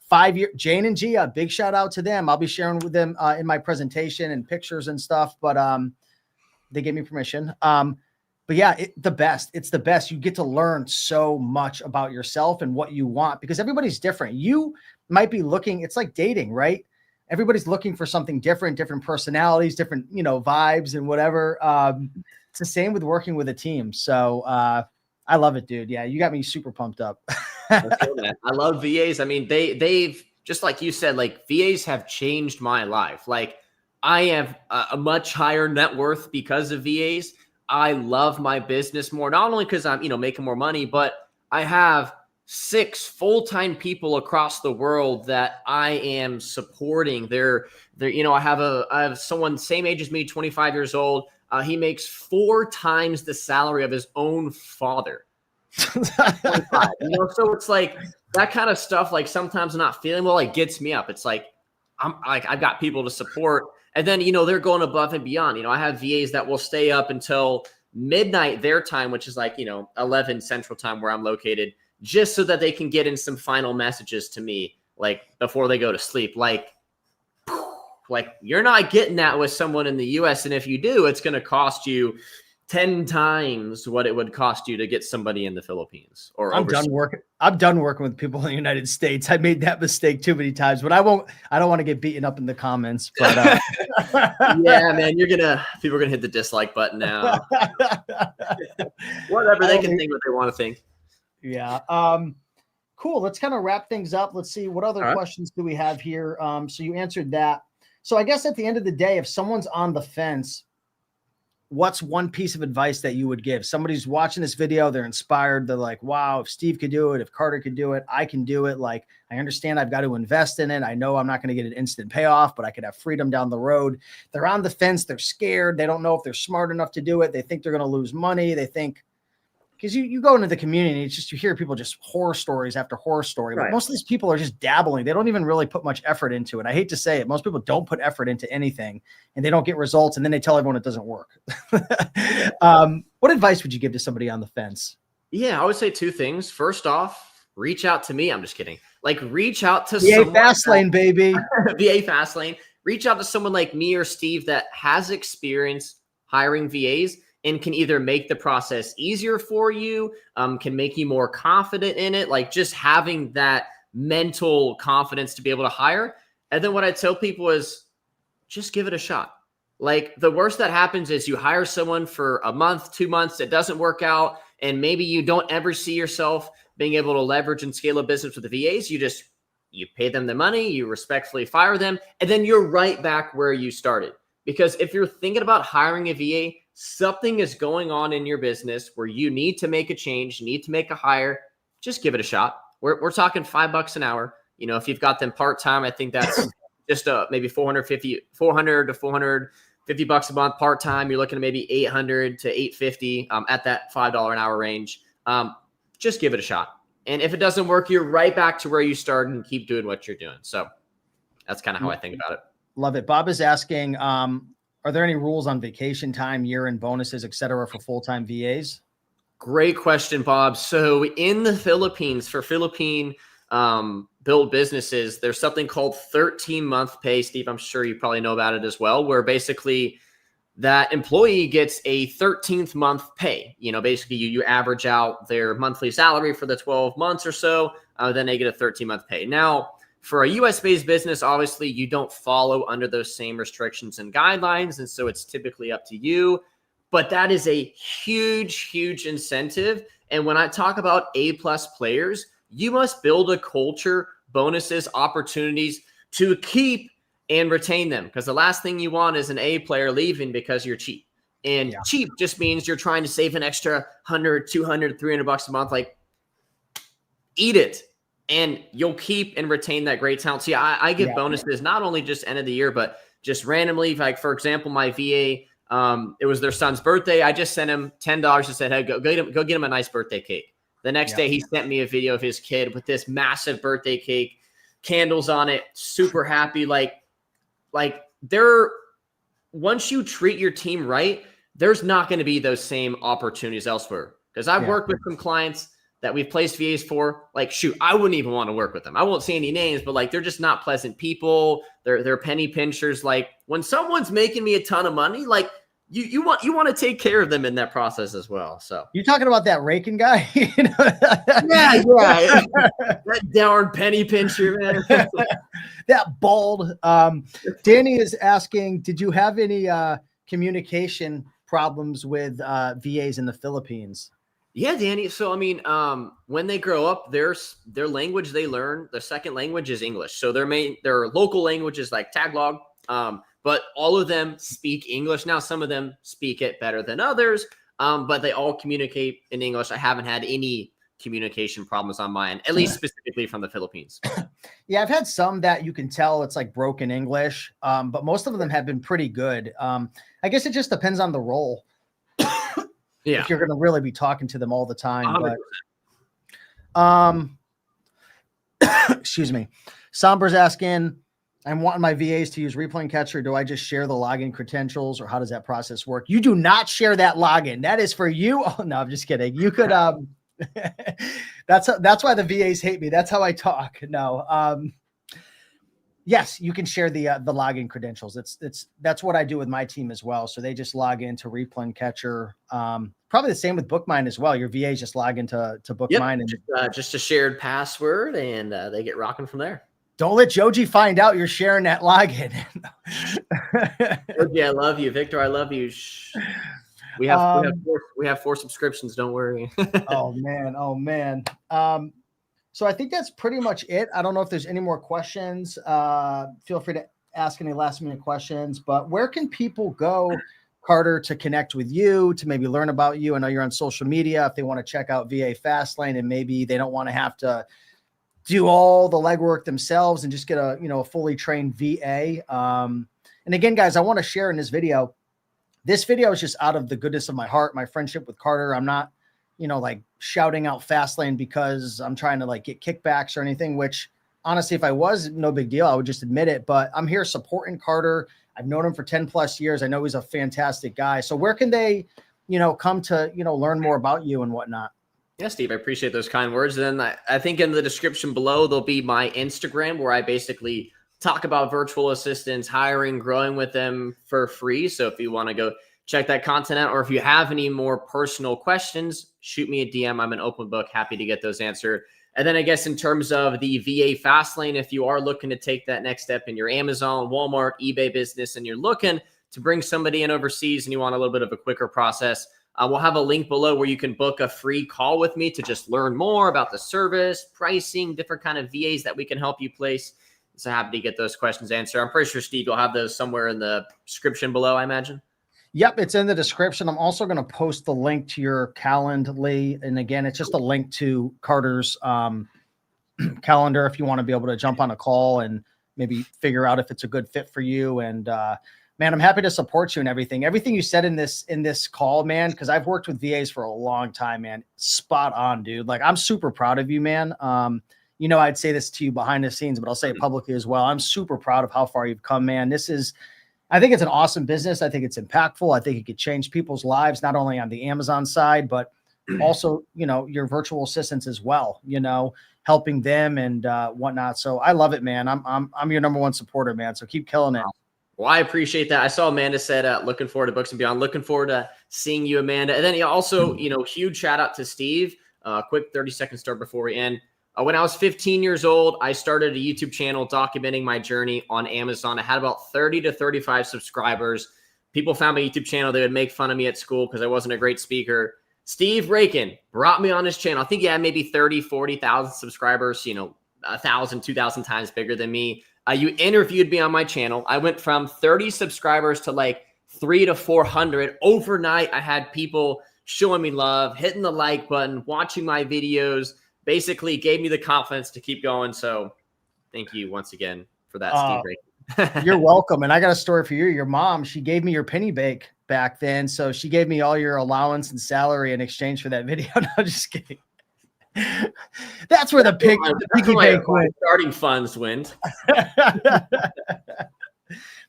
5 year, Jane and Gia, big shout out to them. I'll be sharing with them in my presentation and pictures and stuff, but they gave me permission. But yeah, it's the best. You get to learn so much about yourself and what you want, because everybody's different. You might be looking, it's like dating, right? Everybody's looking for something different personalities, different, vibes and whatever. It's the same with working with a team. So I love it, dude. Yeah. You got me super pumped up. I love VAs. I mean, they've just like you said, like VAs have changed my life. Like I have a much higher net worth because of VAs. I love my business more, not only because I'm, making more money, but I have 6 full-time people across the world that I am supporting. They're I have someone same age as me, 25 years old. He makes 4 times the salary of his own father. So it's like that kind of stuff. Like sometimes I'm not feeling well, it gets me up. It's like I've got people to support. And then, they're going above and beyond. I have VAs that will stay up until midnight their time, which is like, 11 Central Time where I'm located, just so that they can get in some final messages to me, like before they go to sleep. Like you're not getting that with someone in the US. And if you do, it's going to cost you 10 times what it would cost you to get somebody in the Philippines or I'm done working with people in the United States. I made that mistake too many times, but I don't want to get beaten up in the comments, but yeah, man, people are going to hit the dislike button now. Whatever, they can think what they want to think. Yeah. Cool. Let's kind of wrap things up. Let's see what other questions do we have here. So you answered that. So I guess at the end of the day, if someone's on the fence, what's one piece of advice that you would give? Somebody's watching this video, they're inspired. They're like, wow, if Steve could do it, if Carter could do it, I can do it. Like, I understand I've got to invest in it. I know I'm not going to get an instant payoff, but I could have freedom down the road. They're on the fence. They're scared. They don't know if they're smart enough to do it. They think they're going to lose money. They think because you go into the community, it's just, you hear people just horror stories after horror story, but most of these people are just dabbling. They don't even really put much effort into it. I hate to say it. Most people don't put effort into anything, and they don't get results. And then they tell everyone it doesn't work. What advice would you give to somebody on the fence? Yeah, I would say 2 things. First off, reach out to me. I'm just kidding. Like, reach out to VA Fastlane, baby. VA Fastlane. Reach out to someone like me or Steve that has experience hiring VAs and can either make the process easier for you, can make you more confident in it, like just having that mental confidence to be able to hire. And then what I tell people is just give it a shot. Like, the worst that happens is you hire someone for a month, 2 months, it doesn't work out, and maybe you don't ever see yourself being able to leverage and scale a business with the VAs. You pay them the money, you respectfully fire them, and then you're right back where you started. Because if you're thinking about hiring a VA, something is going on in your business where you need to make a change, you need to make a hire, just give it a shot. We're talking $5 an hour. You know, if you've got them part-time, I think that's just maybe 400 to 450 bucks a month part-time. You're looking at maybe 800 to 850 at that $5 an hour range. Just give it a shot. And if it doesn't work, you're right back to where you started and keep doing what you're doing. So that's kind of how I think about it. Love it. Bob is asking, are there any rules on vacation time, year-end bonuses, et cetera, for full-time VAs? Great question, Bob. So in the Philippines, for Philippine built businesses, there's something called 13-month pay. Steve, I'm sure you probably know about it as well, where basically that employee gets a 13th month pay. You know, basically you average out their monthly salary for the 12 months or so, then they get a 13-month pay. Now, for a US-based business, obviously you don't follow under those same restrictions and guidelines, and so it's typically up to you. But that is a huge, huge incentive. And when I talk about A-plus players, you must build a culture, bonuses, opportunities to keep and retain them. Because the last thing you want is an A player leaving because you're cheap. And cheap just means you're trying to save an extra 100, 200, 300 bucks a month. Like, eat it. And you'll keep and retain that great talent. See, I give bonuses not only just end of the year, but just randomly. Like, for example, my VA, it was their son's birthday. I just sent him $10 and said, hey, go get him a nice birthday cake. The next day, he sent me a video of his kid with this massive birthday cake, candles on it, super happy. Like once you treat your team right, there's not going to be those same opportunities elsewhere. Because I've worked with some clients that we've placed VAs for, like, shoot, I wouldn't even want to work with them. I won't say any names, but like, they're just not pleasant people. They're penny pinchers. Like, when someone's making me a ton of money, like, you want to take care of them in that process as well. So you talking about that raking guy? Yeah. That darn penny pincher, man. That bald. Danny is asking, did you have any communication problems with VAs in the Philippines? Yeah, Danny. So, I mean, when they grow up, their language they learn, the second language is English. So their local language is like Tagalog, but all of them speak English. Now, some of them speak it better than others, but they all communicate in English. I haven't had any communication problems on my end, at least specifically from the Philippines. Yeah, I've had some that you can tell it's like broken English, but most of them have been pretty good. I guess it just depends on the role. Yeah, if you're going to really be talking to them all the time. But, excuse me. Somber's asking, I'm wanting my VAs to use Replaying Catcher. Do I just share the login credentials, or how does that process work? You do not share that login. That is for you. Oh, no, I'm just kidding. You could, that's why the VAs hate me. That's how I talk. No. Yes, you can share the login credentials. That's what I do with my team as well. So they just log into Replaying Catcher. Probably the same with BookMine as well. Your VAs just log into BookMine and just a shared password, and they get rocking from there. Don't let Joji find out you're sharing that login. Joji, I love you. Victor, I love you. Shh. We have four subscriptions. Don't worry. Oh man. So I think that's pretty much it. I don't know if there's any more questions. Feel free to ask any last minute questions, but where can people go, Carter, to connect with you, to maybe learn about you? I know you're on social media. If they want to check out VA Fastlane and maybe they don't want to have to do all the legwork themselves and just get a fully trained VA. And again, guys, I want to share in this video. This video is just out of the goodness of my heart, my friendship with Carter. I'm not like shouting out Fastlane because I'm trying to like get kickbacks or anything, which honestly, if I was, no big deal. I would just admit it, but I'm here supporting Carter. I've known him for 10 plus years. I know he's a fantastic guy. So where can they, come to, learn more about you and whatnot? Yeah, Steve, I appreciate those kind words. And then I think in the description below, there'll be my Instagram where I basically talk about virtual assistants, hiring, growing with them for free. So if you want to go check that content out, or if you have any more personal questions, shoot me a DM. I'm an open book, happy to get those answered. And then I guess in terms of the VA Fastlane, if you are looking to take that next step in your Amazon, Walmart, eBay business, and you're looking to bring somebody in overseas and you want a little bit of a quicker process, we'll have a link below where you can book a free call with me to just learn more about the service, pricing, different kind of VAs that we can help you place. So happy to get those questions answered. I'm pretty sure, Steve, you'll have those somewhere in the description below, I imagine. Yep, it's in the description. I'm also going to post the link to your Calendly. And again, it's just a link to Carter's calendar if you want to be able to jump on a call and maybe figure out if it's a good fit for you. And man, I'm happy to support you and everything. Everything you said in this call, man, because I've worked with VAs for a long time, man. Spot on, dude. Like, I'm super proud of you, man. I'd say this to you behind the scenes, but I'll say it publicly as well. I'm super proud of how far you've come, man. I think it's an awesome business. I think it's impactful. I think it could change people's lives, not only on the Amazon side, but also, your virtual assistants as well, helping them and whatnot. So I love it, man. I'm your number one supporter, man. So keep killing it. Well, I appreciate that. I saw Amanda said, looking forward to Books and Beyond. Looking forward to seeing you, Amanda. And then also, huge shout out to Steve. Quick 30-second story before we end. When I was 15 years old, I started a YouTube channel documenting my journey on Amazon. I had about 30 to 35 subscribers. People found my YouTube channel. They would make fun of me at school because I wasn't a great speaker. Steve Rakin brought me on his channel. I think he had maybe 30, 40,000 subscribers, 1,000, 2,000 times bigger than me. You interviewed me on my channel. I went from 30 subscribers to like 300 to 400. Overnight, I had people showing me love, hitting the like button, watching my videos. Basically gave me the confidence to keep going. So thank you once again for that, Steve. You're welcome. And I got a story for you. Your mom, she gave me your penny bake back then. So she gave me all your allowance and salary in exchange for that video. No, just kidding. That's where the piggy bake went. Starting funds went.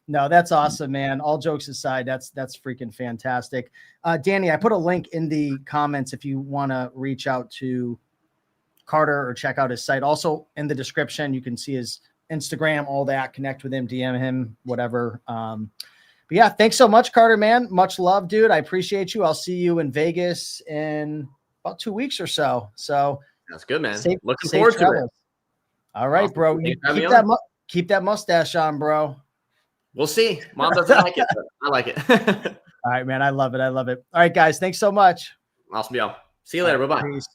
No, that's awesome, man. All jokes aside, that's freaking fantastic. Danny, I put a link in the comments if you want to reach out to Carter or check out his site. Also in the description, you can see his Instagram, all that, connect with him, DM him, whatever. But yeah, thanks so much, Carter, man. Much love, dude. I appreciate you. I'll see you in Vegas in about 2 weeks or so. So that's good, man. Looking safe forward to it. All right, awesome. Bro. Keep that mustache on, bro. We'll see. Mom doesn't like it, but I like it. All right, man. I love it. All right, guys. Thanks so much. Awesome, y'all. See you later. Bye-bye. Peace.